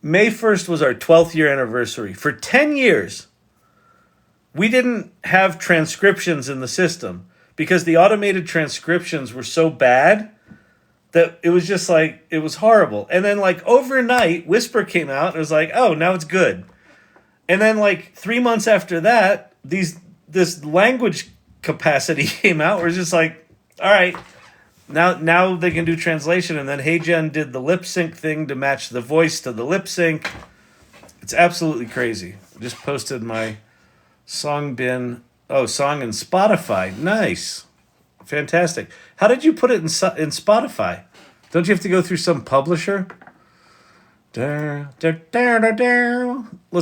May 1st was our 12th year anniversary. For 10 years, we didn't have transcriptions in the system because the automated transcriptions were so bad that it was just like, it was horrible. And then like overnight, Whisper came out and it was like, oh, now it's good. And then like 3 months after that, this language capacity came out where it's just like, all right, now they can do translation. And then HeyGen did the lip sync thing to match the voice to the lip sync. It's absolutely crazy. I just posted my song bin. Oh, song in Spotify. Nice. Fantastic. How did you put it in Spotify? Don't you have to go through some publisher? Let's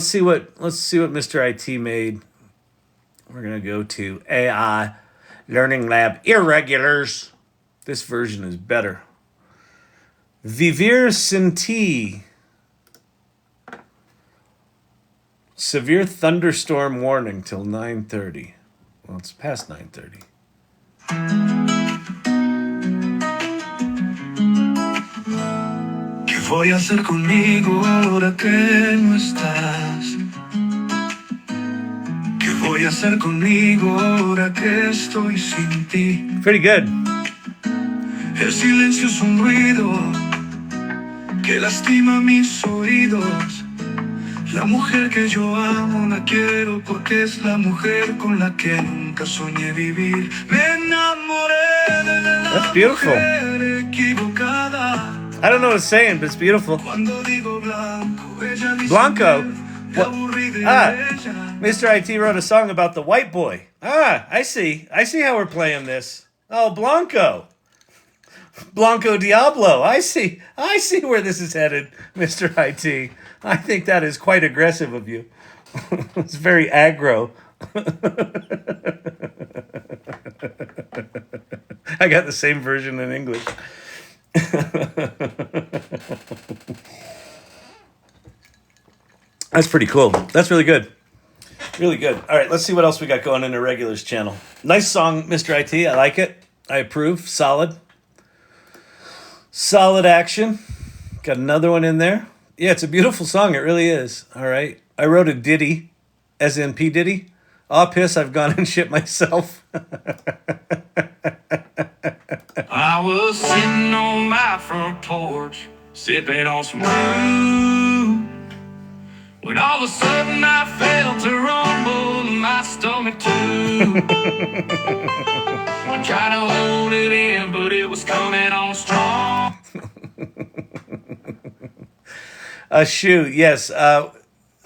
see what Mr. IT made. We're gonna go to AI Learning Lab Irregulars. This version is better. Vivir Sinti. Severe thunderstorm warning till 9:30. Well, it's past 9:30. ¿Qué voy a hacer conmigo ahora que no estás? ¿Qué voy a hacer conmigo ahora que estoy sin ti? Pretty good. El silencio es un ruido que lastima mis oídos. La mujer que yo amo la quiero porque es la mujer con la que nunca soñé vivir. Me enamoré de la That's beautiful. mujer equivocada. I don't know what it's saying, but it's beautiful. Cuando digo blanco, ella dice Blanco. me What? aburrí de ella. Mr. IT wrote a song about the white boy. I see. I see how we're playing this. Oh, Blanco. Blanco Diablo. I see where this is headed, Mr. IT. I think that is quite aggressive of you. It's very aggro. I got the same version in English. That's pretty cool. That's really good. Really good. All right, let's see what else we got going in the regulars channel. Nice song, Mr. IT. I like it. I approve. Solid. Solid action. Got another one in there. Yeah, it's a beautiful song. It really is. All right. I wrote a ditty, as in P. Diddy. Aw, piss, I've gone and shit myself. I was sitting on my front porch, sipping on some brew, when all of a sudden I felt a rumble in my stomach too. I'm trying to hold it in, but it was coming on strong. Shoot, yes.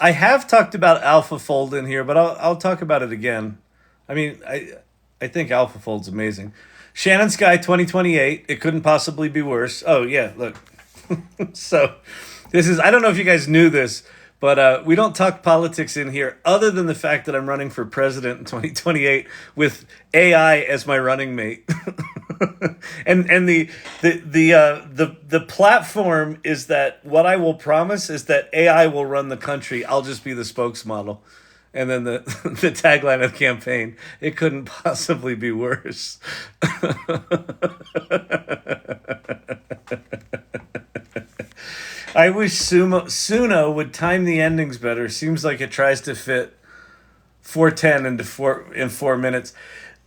I have talked about AlphaFold in here, but I'll talk about it again. I mean, I think AlphaFold's amazing. Shannon Sky 2028. It couldn't possibly be worse. Oh yeah, look. So this is, I don't know if you guys knew this, but we don't talk politics in here other than the fact that I'm running for president in 2028 with AI as my running mate. and the platform is that what I will promise is that AI will run the country. I'll just be the spokesmodel. And then the tagline of the campaign, it couldn't possibly be worse. I wish Suno would time the endings better. Seems like it tries to fit 410 in 4 minutes.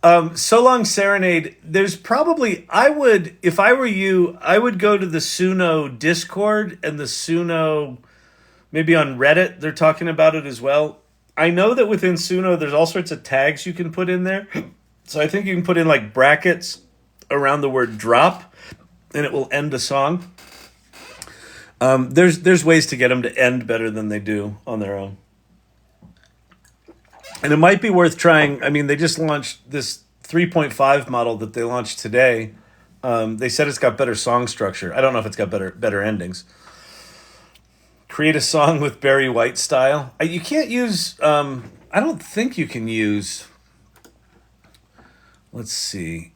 So Long Serenade, there's probably, if I were you, I would go to the Suno Discord and the Suno, maybe on Reddit, they're talking about it as well. I know that within Suno, there's all sorts of tags you can put in there. So I think you can put in like brackets around the word drop and it will end a song. There's ways to get them to end better than they do on their own. And it might be worth trying. I mean, they just launched this 3.5 model that they launched today. They said it's got better song structure. I don't know if it's got better endings. Create a song with Barry White style. You can't use, I don't think you can use let's see.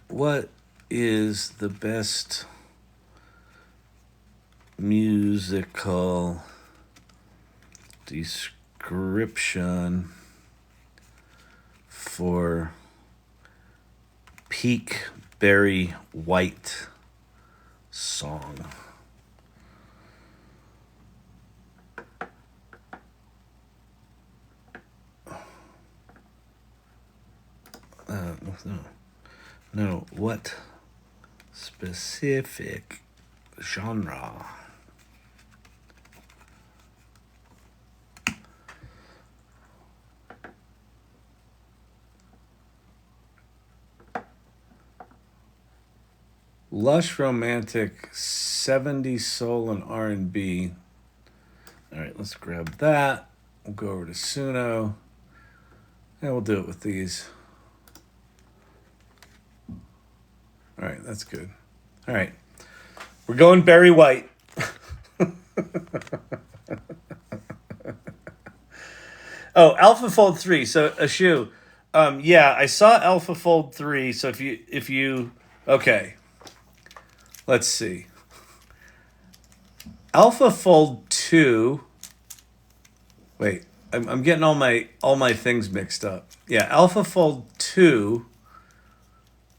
What is the best musical description for peak Barry White song? No, what specific genre? Lush romantic 70s soul and R&B. All right, let's grab that. We'll go over to Suno. And we'll do it with these. All right, that's good. All right. We're going Barry White. Oh, AlphaFold 3. So, Ashu, yeah, I saw AlphaFold 3. So if you, okay, let's see. AlphaFold 2. Wait, I'm getting all my things mixed up. Yeah, AlphaFold 2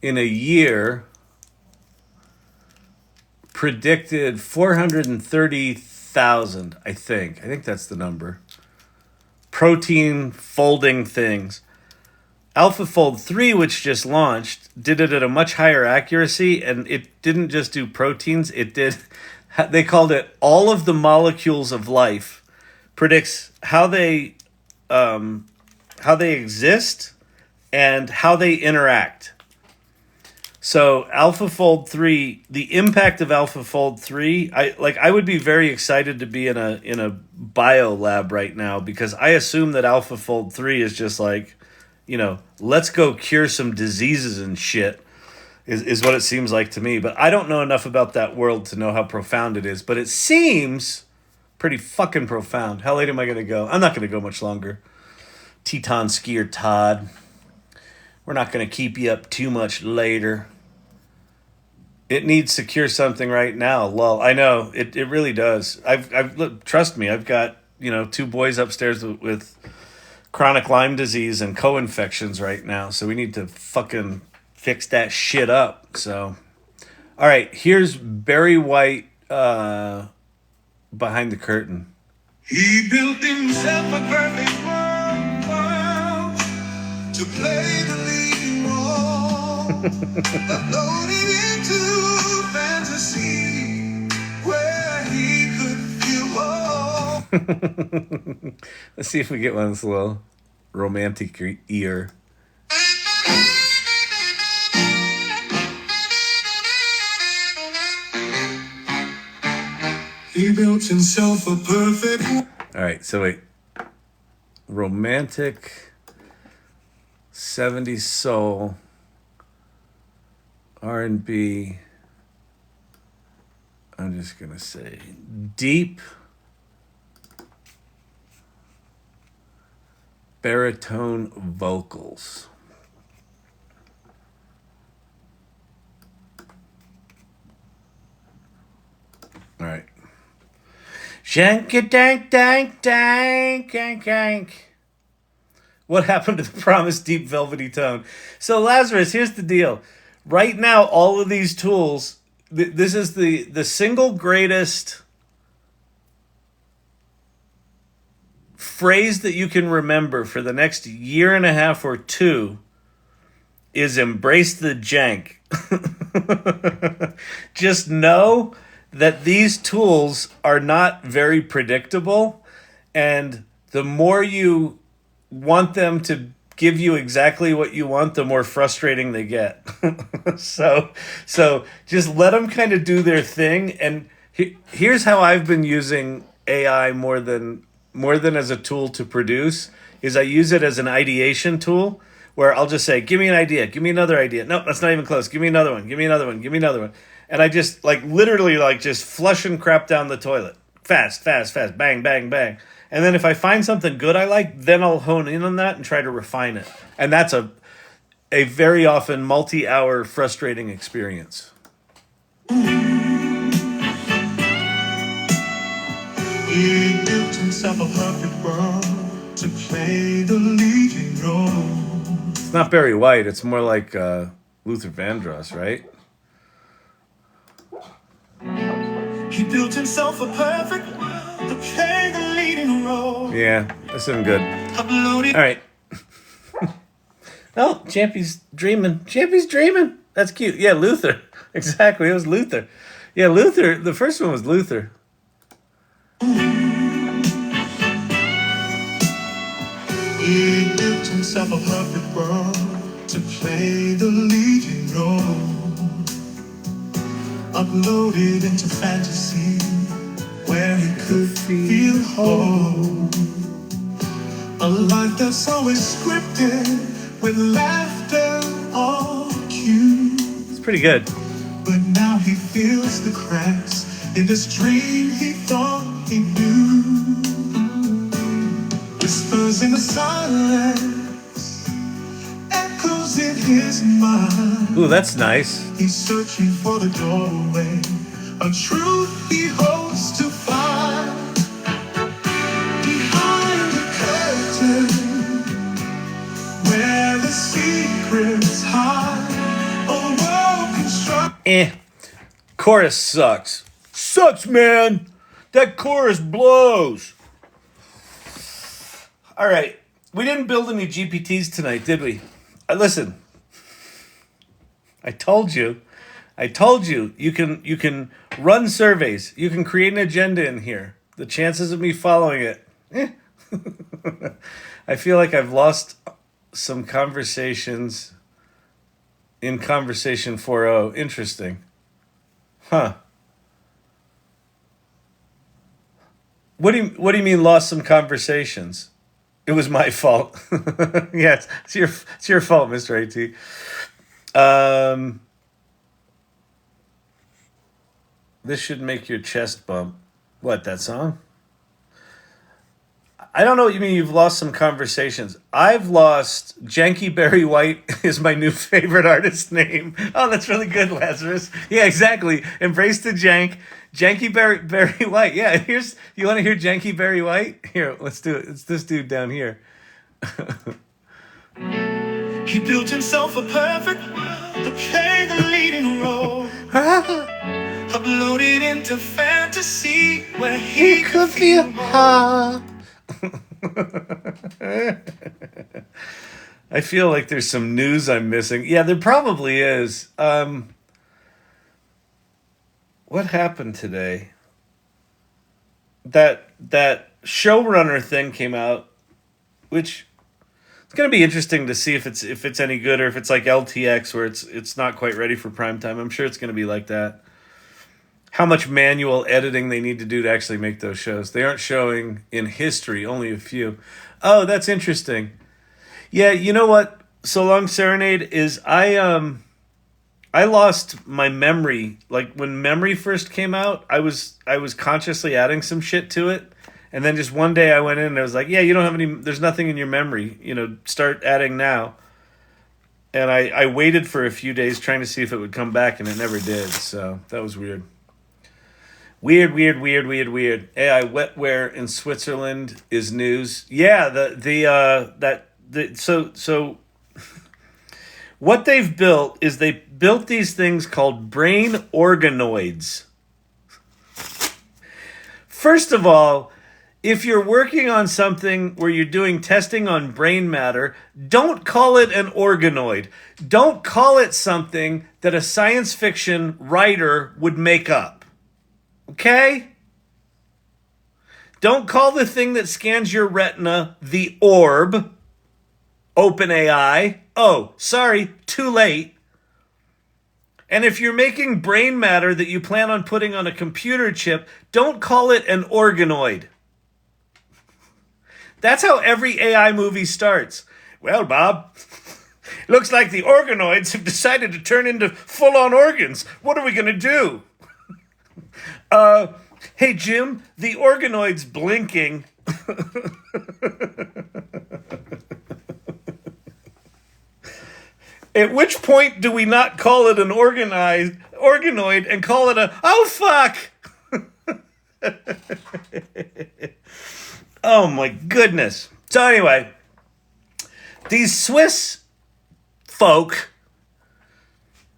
in a year predicted 430,000, I think. I think that's the number. Protein folding things. AlphaFold 3, which just launched, did it at a much higher accuracy, and it didn't just do proteins, it did, they called it all of the molecules of life, predicts how they exist and how they interact. So AlphaFold 3, the impact of AlphaFold 3, I would be very excited to be in a bio lab right now, because I assume that AlphaFold 3 is just like, let's go cure some diseases and shit is what it seems like to me. But I don't know enough about that world to know how profound it is, but it seems pretty fucking profound. How late am I going to go? I'm not going to go much longer. Teton Skier Todd. We're not going to keep you up too much later. It needs to cure something right now. Lol. I know it really does. Look, trust me. I've got 2 boys upstairs with chronic Lyme disease and co-infections right now. So we need to fucking fix that shit up. So, all right. Here's Barry White behind the curtain. He built himself a perfect world to play the leading role, loaded into fantasy where he could feel home. Let's see if we get one that's a little romantic ear. He built himself a perfect world. All right, so wait. Romantic 70s soul R&B. I'm just going to say deep baritone vocals. All right. Shank-a-dank, dank, dank, dank, dank. What happened to the promised deep velvety tone? So Lazarus, here's the deal. Right now, all of these tools, this is the single greatest phrase that you can remember for the next year and a half or two is embrace the jank. Just know that these tools are not very predictable, and the more you want them to give you exactly what you want, the more frustrating they get. So just let them kind of do their thing. And here's how I've been using AI more than as a tool to produce, is I use it as an ideation tool, where I'll just say, give me an idea, give me another idea. No, that's not even close. Give me another one, give me another one, give me another one. And I just literally just flushing crap down the toilet. Fast, bang, bang, bang. And then if I find something good I like, then I'll hone in on that and try to refine it. And that's a very often multi-hour frustrating experience. He built himself a perfect world to play the leading role. It's not Barry White. It's more like Luther Vandross, right? He built himself a perfect world to play the leading role. Yeah, this isn't good. Uploaded. All right. Oh, Champy's dreaming. Champy's dreaming. That's cute. Yeah, Luther. Exactly. It was Luther. Yeah, Luther. The first one was Luther. He built himself a perfect world to play the leading role. Uploaded into fantasy where he could feel whole. A life that's always scripted with laughter on cue. It's pretty good. But now he feels the cracks in this dream he thought he knew. Whispers in the silence, echoes in his mind. Ooh, that's nice. He's searching for the doorway, a truth he hopes to find. Behind the curtain, where the secrets hide, a world constructed. Chorus sucks. Sucks, man. That chorus blows. All right. We didn't build any GPTs tonight, did we? Listen. I told you. You can run surveys. You can create an agenda in here. The chances of me following it. I feel like I've lost some conversations in Conversation 4.0. Interesting. Huh. What do you mean lost some conversations? It was my fault. Yes, it's your fault, Mr. AT. This should make your chest bump. What, that song? I don't know what you mean you've lost some conversations. I've lost Janky Barry White is my new favorite artist name. Oh, that's really good, Lazarus. Yeah, exactly. Embrace the jank. Janky Barry White. Yeah, you want to hear Janky Barry White? Here, let's do it. It's this dude down here. He built himself a perfect world to play the leading role. Uploaded into fantasy where he could feel high. I feel like there's some news I'm missing. Yeah, there probably is. What happened today? That showrunner thing came out, which it's going to be interesting to see if it's any good or if it's like LTX where it's not quite ready for prime time. I'm sure it's going to be like that. How much manual editing they need to do to actually make those shows. They aren't showing in history, only a few. Oh, that's interesting. Yeah, you know what? So Long Serenade is I lost my memory. Like when memory first came out, I was consciously adding some shit to it. And then just one day I went in and I was like, yeah, you don't have any, there's nothing in your memory. Start adding now. And I waited for a few days trying to see if it would come back and it never did. So that was weird. Weird. AI Wetware in Switzerland is news. Yeah, so what they've built is they built these things called brain organoids. First of all, if you're working on something where you're doing testing on brain matter, don't call it an organoid. Don't call it something that a science fiction writer would make up. Okay? Don't call the thing that scans your retina the orb. OpenAI. Oh, sorry, too late. And if you're making brain matter that you plan on putting on a computer chip, don't call it an organoid. That's how every AI movie starts. Well, Bob, looks like the organoids have decided to turn into full-on organs. What are we going to do? Hey, Jim, the organoid's blinking. At which point do we not call it an organoid and call it a, oh fuck? Oh my goodness. So anyway, these Swiss folk,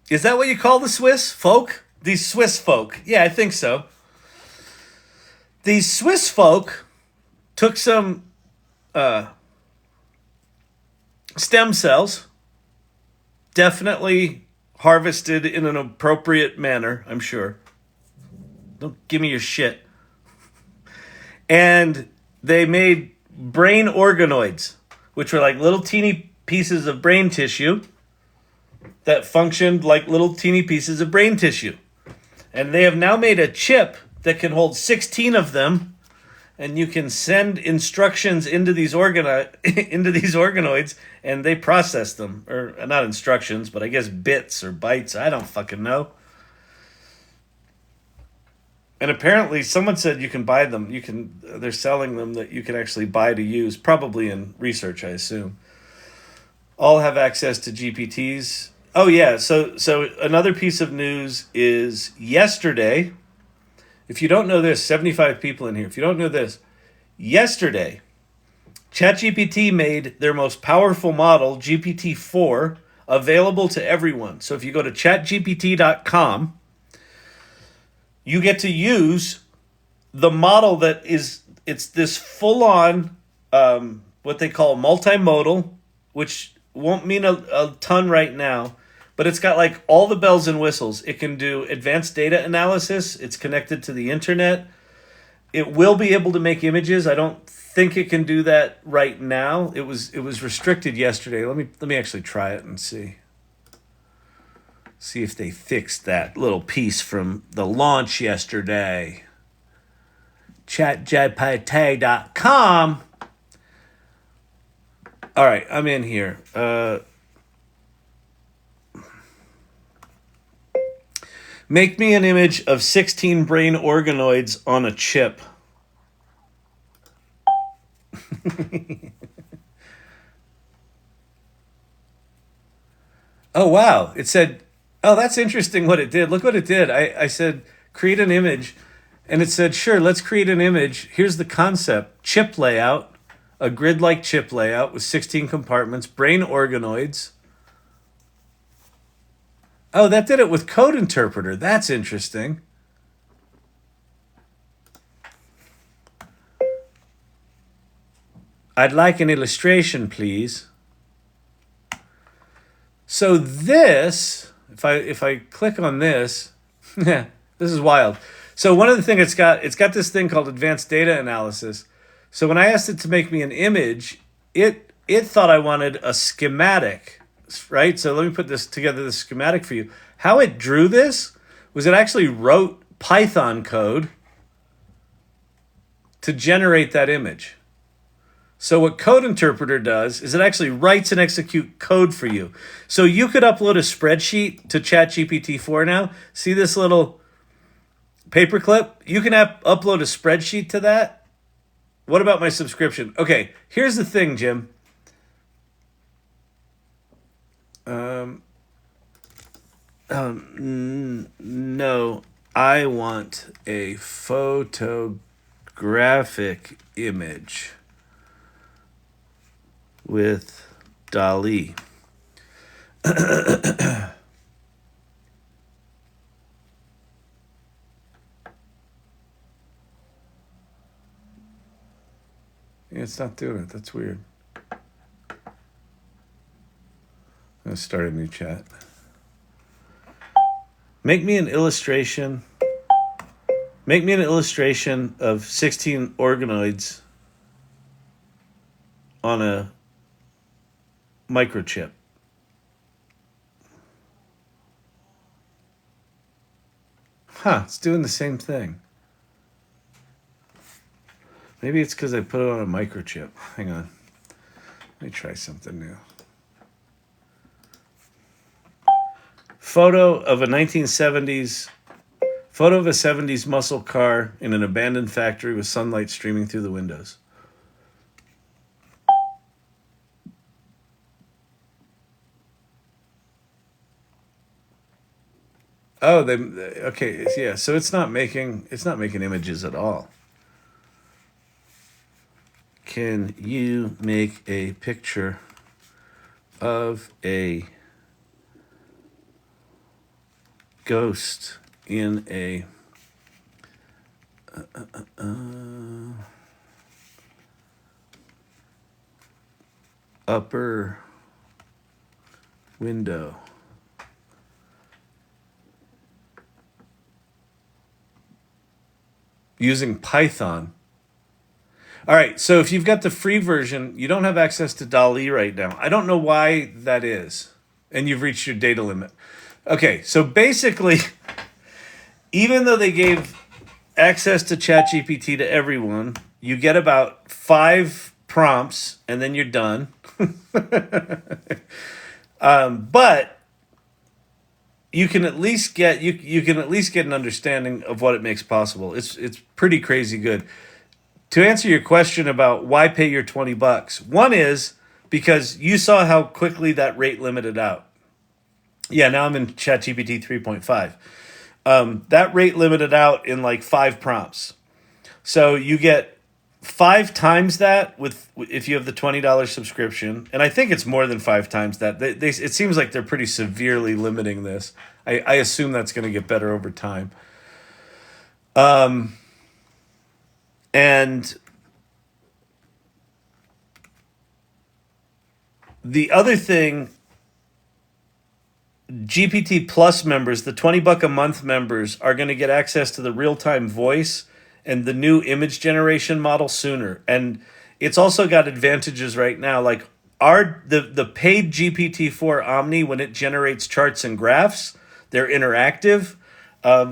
is that what you call the Swiss folk? These Swiss folk. Yeah, I think so. These Swiss folk took some stem cells, definitely harvested in an appropriate manner, I'm sure. Don't give me your shit. And they made brain organoids, which were like little teeny pieces of brain tissue that functioned like little teeny pieces of brain tissue. And they have now made a chip that can hold 16 of them, and you can send instructions into these organoids, and they process them. Or not instructions, but I guess bits or bytes. I don't fucking know. And apparently someone said you can buy them. They're selling them that you can actually buy to use, probably in research, I assume. All have access to GPTs. Oh yeah, so another piece of news is yesterday. If you don't know this, 75 people in here. If you don't know this, yesterday, Chat GPT made their most powerful model, GPT-4, available to everyone. So if you go to chatgpt.com, you get to use the model that it's this full-on, what they call multimodal, which won't mean a ton right now, but it's got like all the bells and whistles. It can do advanced data analysis. It's connected to the internet. It will be able to make images. I don't think it can do that right now. It was restricted yesterday. Let me actually try it and see. See if they fixed that little piece from the launch yesterday. ChatGPT.com. All right, I'm in here. Make me an image of 16 brain organoids on a chip. Oh, wow. It said, oh, that's interesting what it did. Look what it did. I said, create an image. And it said, sure, let's create an image. Here's the concept. Chip layout. A grid-like chip layout with 16 compartments. Brain organoids. Oh, that did it with code interpreter. That's interesting. I'd like an illustration, please. So this, if I click on this, this is wild. So one of the things it's got this thing called advanced data analysis. So when I asked it to make me an image, it thought I wanted a schematic, right? So let me put this together, the schematic for you. How it drew this was it actually wrote Python code to generate that image. So what Code Interpreter does is it actually writes and executes code for you. So you could upload a spreadsheet to ChatGPT-4 now. See this little paperclip? You can upload a spreadsheet to that. What about my subscription? Okay, here's the thing, Jim. No, I want a photographic image with DALL-E. It's not doing it. That's weird. I'm going to start a new chat. Make me an illustration. Make me an illustration of 16 organoids on a microchip. Huh, it's doing the same thing. Maybe it's because I put it on a microchip. Hang on. Let me try something new. Photo of a 70s muscle car in an abandoned factory with sunlight streaming through the windows. Oh, they okay. Yeah, so it's not making images at all. Can you make a picture of a ghost in a upper window? Using Python. All right, so if you've got the free version, you don't have access to DALL-E right now. I don't know why that is. And you've reached your data limit. Okay, so basically, even though they gave access to Chat GPT to everyone, you get about 5 prompts and then you're done. But you can at least get you can at least get an understanding of what it makes possible. It's pretty crazy good. To answer your question about why pay your $20, one is because you saw how quickly that rate limited out. Yeah, now I'm in ChatGPT 3.5. That rate limited out in like 5 prompts. So you get 5 times that if you have the $20 subscription, and I think it's more than 5 times that. It seems like they're pretty severely limiting this. I assume that's going to get better over time. And the other thing, GPT Plus members, the $20 a month members, are going to get access to the real-time voice and the new image generation model sooner. And it's also got advantages right now, like the paid GPT-4 Omni, when it generates charts and graphs, they're interactive.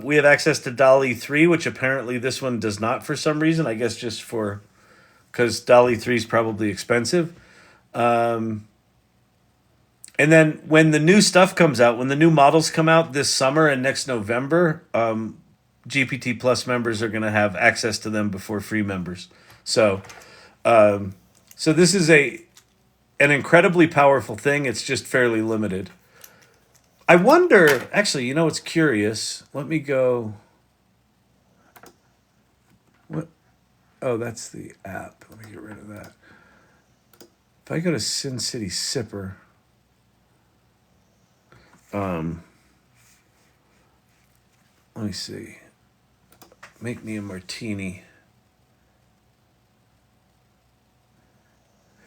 We have access to DALL-E 3, which apparently this one does not for some reason. I guess just because DALL-E 3 is probably expensive. And then when the new stuff comes out, when the new models come out this summer and next November, GPT Plus members are going to have access to them before free members. So this is an incredibly powerful thing. It's just fairly limited. I wonder, actually, it's curious. Let me go. What? Oh, that's the app. Let me get rid of that. If I go to Sin City Sipper, let me see. Make me a martini.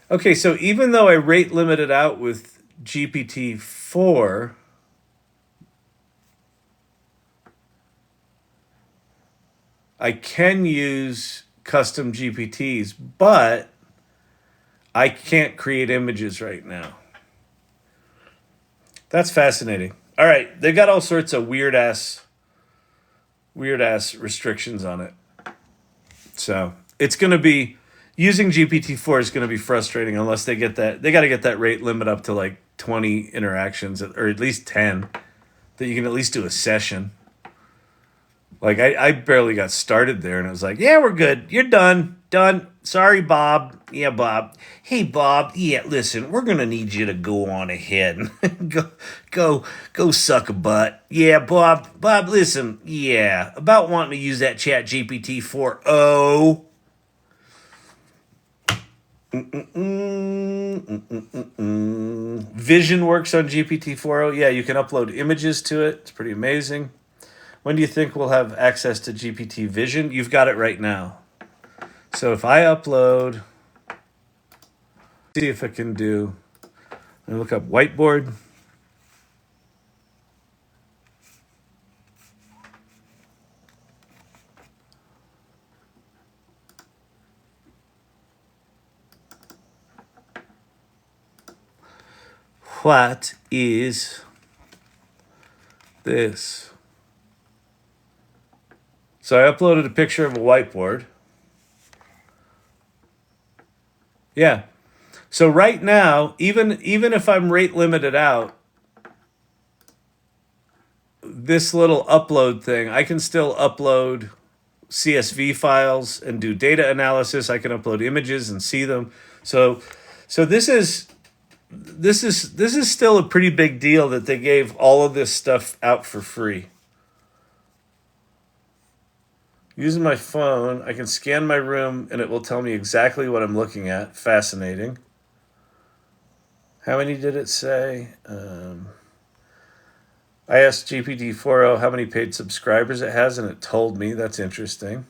Okay, so even though I rate limited out with GPT-4, I can use custom GPTs, but I can't create images right now. That's fascinating. All right, they got all sorts of weird ass restrictions on it. So it's going to be, using GPT-4 is going to be frustrating unless they get that. They got to get that rate limit up to like 20 interactions, or at least 10, that you can at least do a session. Like I barely got started there, and it was like, yeah, we're good. You're done. Sorry, Bob. Yeah, Bob. Hey, Bob. Yeah, listen, we're gonna need you to go on ahead and go suck a butt. Yeah, Bob. Listen. Yeah, about wanting to use that Chat GPT 4.0. Vision works on GPT 4.0. Yeah, you can upload images to it. It's pretty amazing. When do you think we'll have access to GPT Vision? You've got it right now. So if I upload, see if I can do, let me look up whiteboard. What is this? So I uploaded a picture of a whiteboard. Yeah. So right now, even if I'm rate limited out, this little upload thing, I can still upload CSV files and do data analysis. I can upload images and see them. So this is still a pretty big deal that they gave all of this stuff out for free. Using my phone, I can scan my room and it will tell me exactly what I'm looking at. Fascinating. How many did it say? I asked GPT-4o how many paid subscribers it has, and it told me. That's interesting.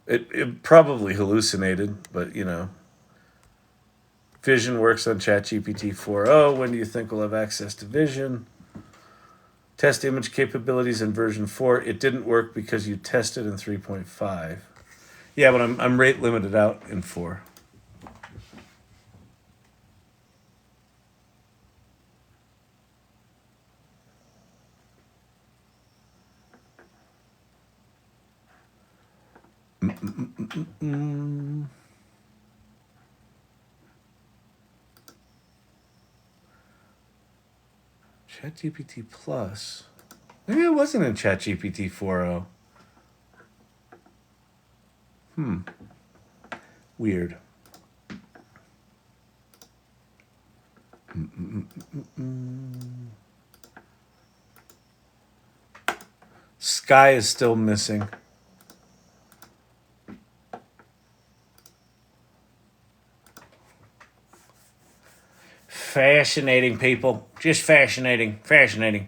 It probably hallucinated, but, you know. Vision works on Chat GPT-4o. When do you think we'll have access to Vision? Test image capabilities in version 4. It didn't work because you tested in 3.5. Yeah, but I'm rate limited out in 4. Chat GPT Plus. Maybe it wasn't in Chat GPT 4.0. Weird. Sky is still missing. Fascinating, people. Just fascinating. Fascinating.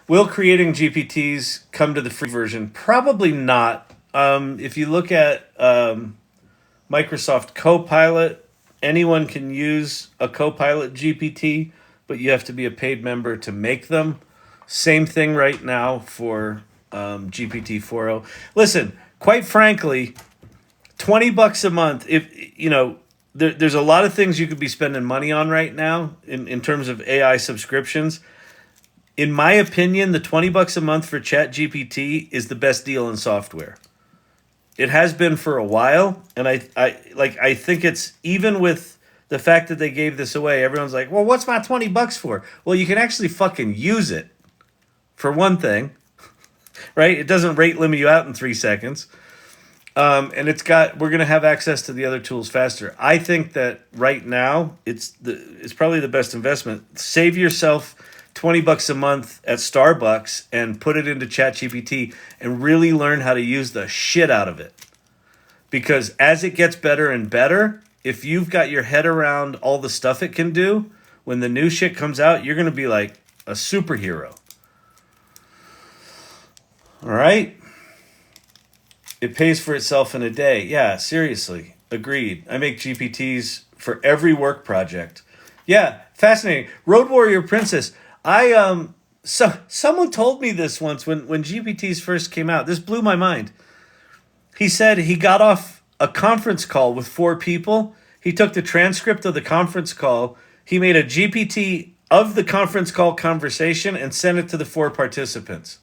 Will creating GPTs come to the free version? Probably not. If you look at Microsoft Copilot, anyone can use a Copilot GPT, but you have to be a paid member to make them. Same thing right now for GPT-4o. Listen, quite frankly, $20 a month, if you know, there's a lot of things you could be spending money on right now in terms of AI subscriptions. In my opinion, the $20 a month for Chat GPT is the best deal in software. It has been for a while, and I think it's, even with the fact that they gave this away, everyone's like, well, what's my $20 for? Well, you can actually fucking use it, for one thing, right? It doesn't rate limit you out in 3 seconds. And we're going to have access to the other tools faster. I think that right now it's probably the best investment. Save yourself $20 a month at Starbucks and put it into ChatGPT and really learn how to use the shit out of it. Because as it gets better and better, if you've got your head around all the stuff it can do, when the new shit comes out, you're going to be like a superhero. All right? It pays for itself in a day. Yeah, seriously. Agreed. I make GPTs for every work project. Yeah, fascinating. Road Warrior Princess. Someone told me this once when GPTs first came out. This blew my mind. He said he got off a conference call with 4 people. He took the transcript of the conference call. He made a GPT of the conference call conversation and sent it to the 4 participants.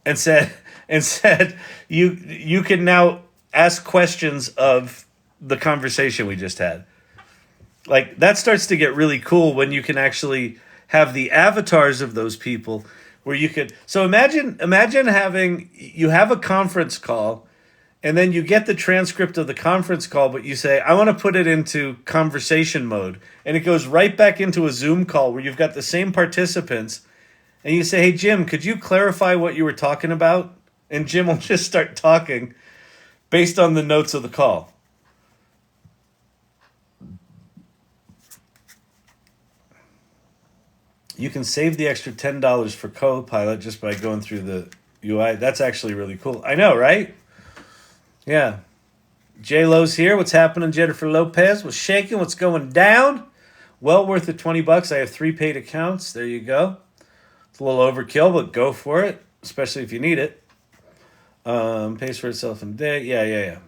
And said you can now ask questions of the conversation we just had. Like, that starts to get really cool when you can actually have the avatars of those people where you could. So imagine you have a conference call and then you get the transcript of the conference call, but you say, I want to put it into conversation mode. And it goes right back into a Zoom call where you've got the same participants. And you say, hey, Jim, could you clarify what you were talking about? And Jim will just start talking based on the notes of the call. You can save the extra $10 for Copilot just by going through the UI. That's actually really cool. I know, right? Yeah. J-Lo's here. What's happening, Jennifer Lopez? What's shaking? What's going down? Well worth the $20. I have 3 paid accounts. There you go. It's a little overkill, but go for it, especially if you need it. Pays for itself in a day. Yeah.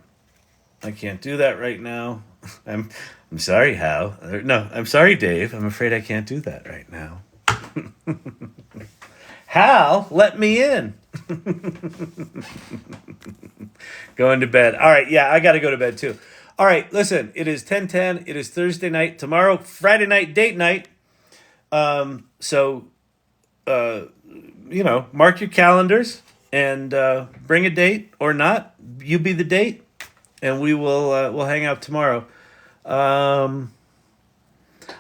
I can't do that right now. I'm sorry, Hal. No, I'm sorry, Dave. I'm afraid I can't do that right now. Hal, let me in. Going to bed. All right, yeah, I got to go to bed too. All right, listen, it is 10:10. It is Thursday night. Tomorrow, Friday night, date night. So, mark your calendars and bring a date or not. You be the date, and we'll hang out tomorrow.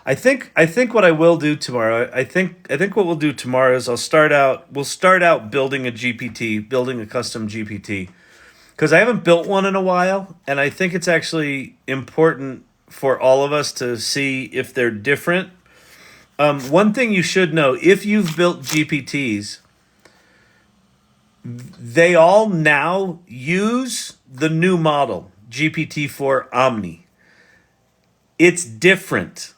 I think what I will do tomorrow. I think what we'll do tomorrow is we'll start out building a GPT, building a custom GPT, because I haven't built one in a while, and I think it's actually important for all of us to see if they're different. One thing you should know, if you've built GPTs, they all now use the new model, GPT-4 Omni. It's different.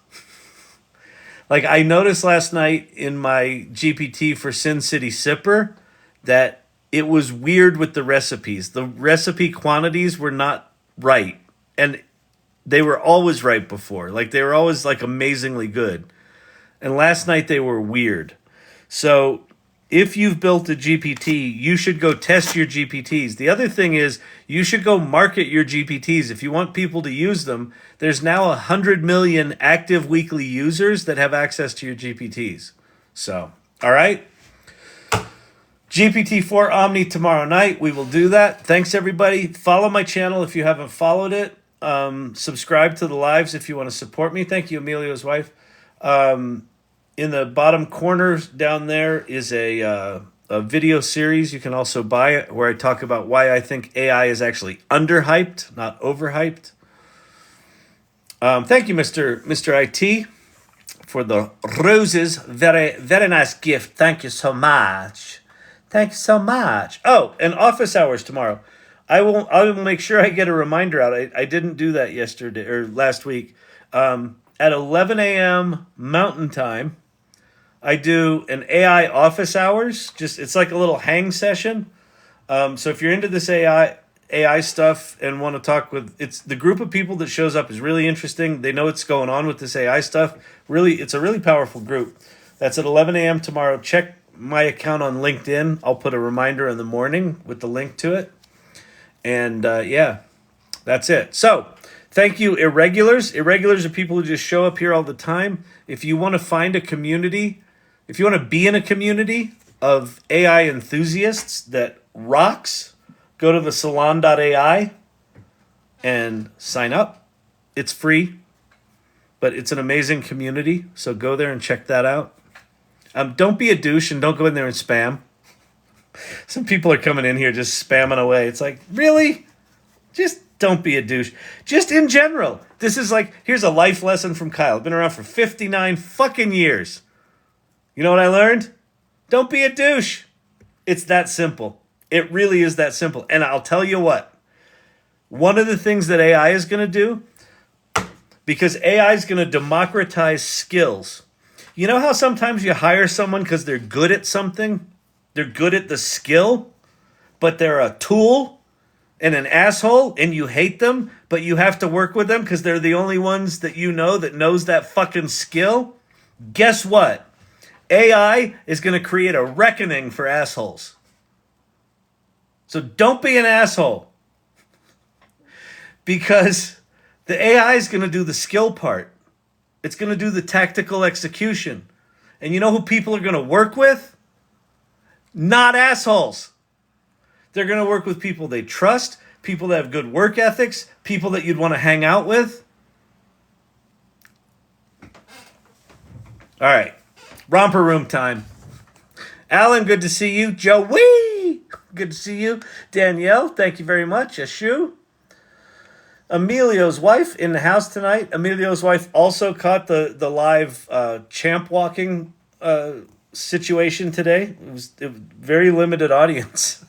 Like, I noticed last night in my GPT for Sin City Sipper that it was weird with the recipes. The recipe quantities were not right. And they were always right before. Like, they were always, like, amazingly good. And last night they were weird. So if you've built a GPT, you should go test your GPTs. The other thing is you should go market your GPTs. If you want people to use them, there's now 100 million active weekly users that have access to your GPTs. So, all right. GPT-4 Omni tomorrow night. We will do that. Thanks, everybody. Follow my channel if you haven't followed it. Subscribe to the lives if you want to support me. Thank you, Emilio's wife. In the bottom corner down there is a video series you can also buy it where I talk about why I think AI is actually underhyped, not overhyped. Thank you, Mr. IT, for the roses. Very, very nice gift. Thank you so much. Thank you so much. Oh, and office hours tomorrow. I will make sure I get a reminder out. I didn't do that yesterday or last week. At 11 a.m. Mountain Time, I do an AI office hours. It's like a little hang session. So if you're into this AI stuff and want to talk with, it's the group of people that shows up is really interesting. They know what's going on with this AI stuff. Really, it's a really powerful group. That's at 11 a.m. tomorrow. Check my account on LinkedIn. I'll put a reminder in the morning with the link to it. And yeah, that's it. So thank you, Irregulars. Irregulars are people who just show up here all the time. If you want to find a community, if you want to be in a community of AI enthusiasts that rocks, go to the salon.ai and sign up. It's free, but it's an amazing community. So go there and check that out. Don't be a douche and don't go in there and spam. Some people are coming in here just spamming away. It's like, really? Just don't be a douche. Just in general. This is like, here's a life lesson from Kyle. I've been around for 59 fucking years. You know what I learned? Don't be a douche. It's that simple. It really is that simple. And I'll tell you what. One of the things that AI is going to do, because AI is going to democratize skills. You know how sometimes you hire someone because they're good at something? They're good at the skill, but they're a tool and an asshole and you hate them, but you have to work with them because they're the only ones that you know that knows that fucking skill? Guess what? AI is going to create a reckoning for assholes. So don't be an asshole. Because the AI is going to do the skill part. It's going to do the tactical execution. And you know who people are going to work with? Not assholes. They're going to work with people they trust, people that have good work ethics, people that you'd want to hang out with. All right. Romper room time. Alan, good to see you. Joey, good to see you. Danielle, thank you very much. Ashu. Emilio's wife in the house tonight. Emilio's wife also caught the live champ walking situation today. It was very limited audience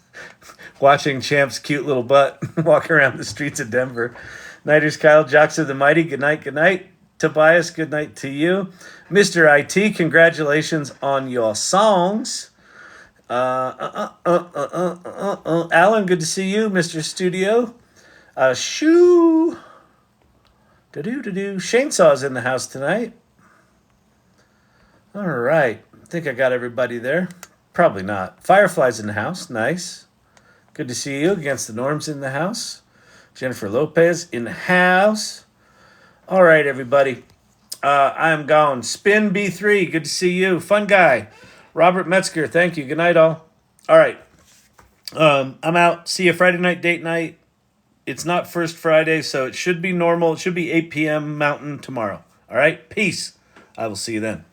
watching Champ's cute little butt walk around the streets of Denver. Nighters Kyle, Jocks of the Mighty, good night, good night. Tobias, good night to you. Mr. IT, congratulations on your songs. Alan, good to see you. Mr. Studio. Shoo. Shainsaw's in the house tonight. All right. I think I got everybody there. Probably not. Firefly's in the house. Nice. Good to see you. Against the Norms in the house. Jennifer Lopez in the house. All right, everybody. I'm gone. Spin B3. Good to see you. Fun guy. Robert Metzger. Thank you. Good night, all. All right. I'm out. See you Friday night, date night. It's not First Friday, so it should be normal. It should be 8 p.m. Mountain tomorrow. All right? Peace. I will see you then.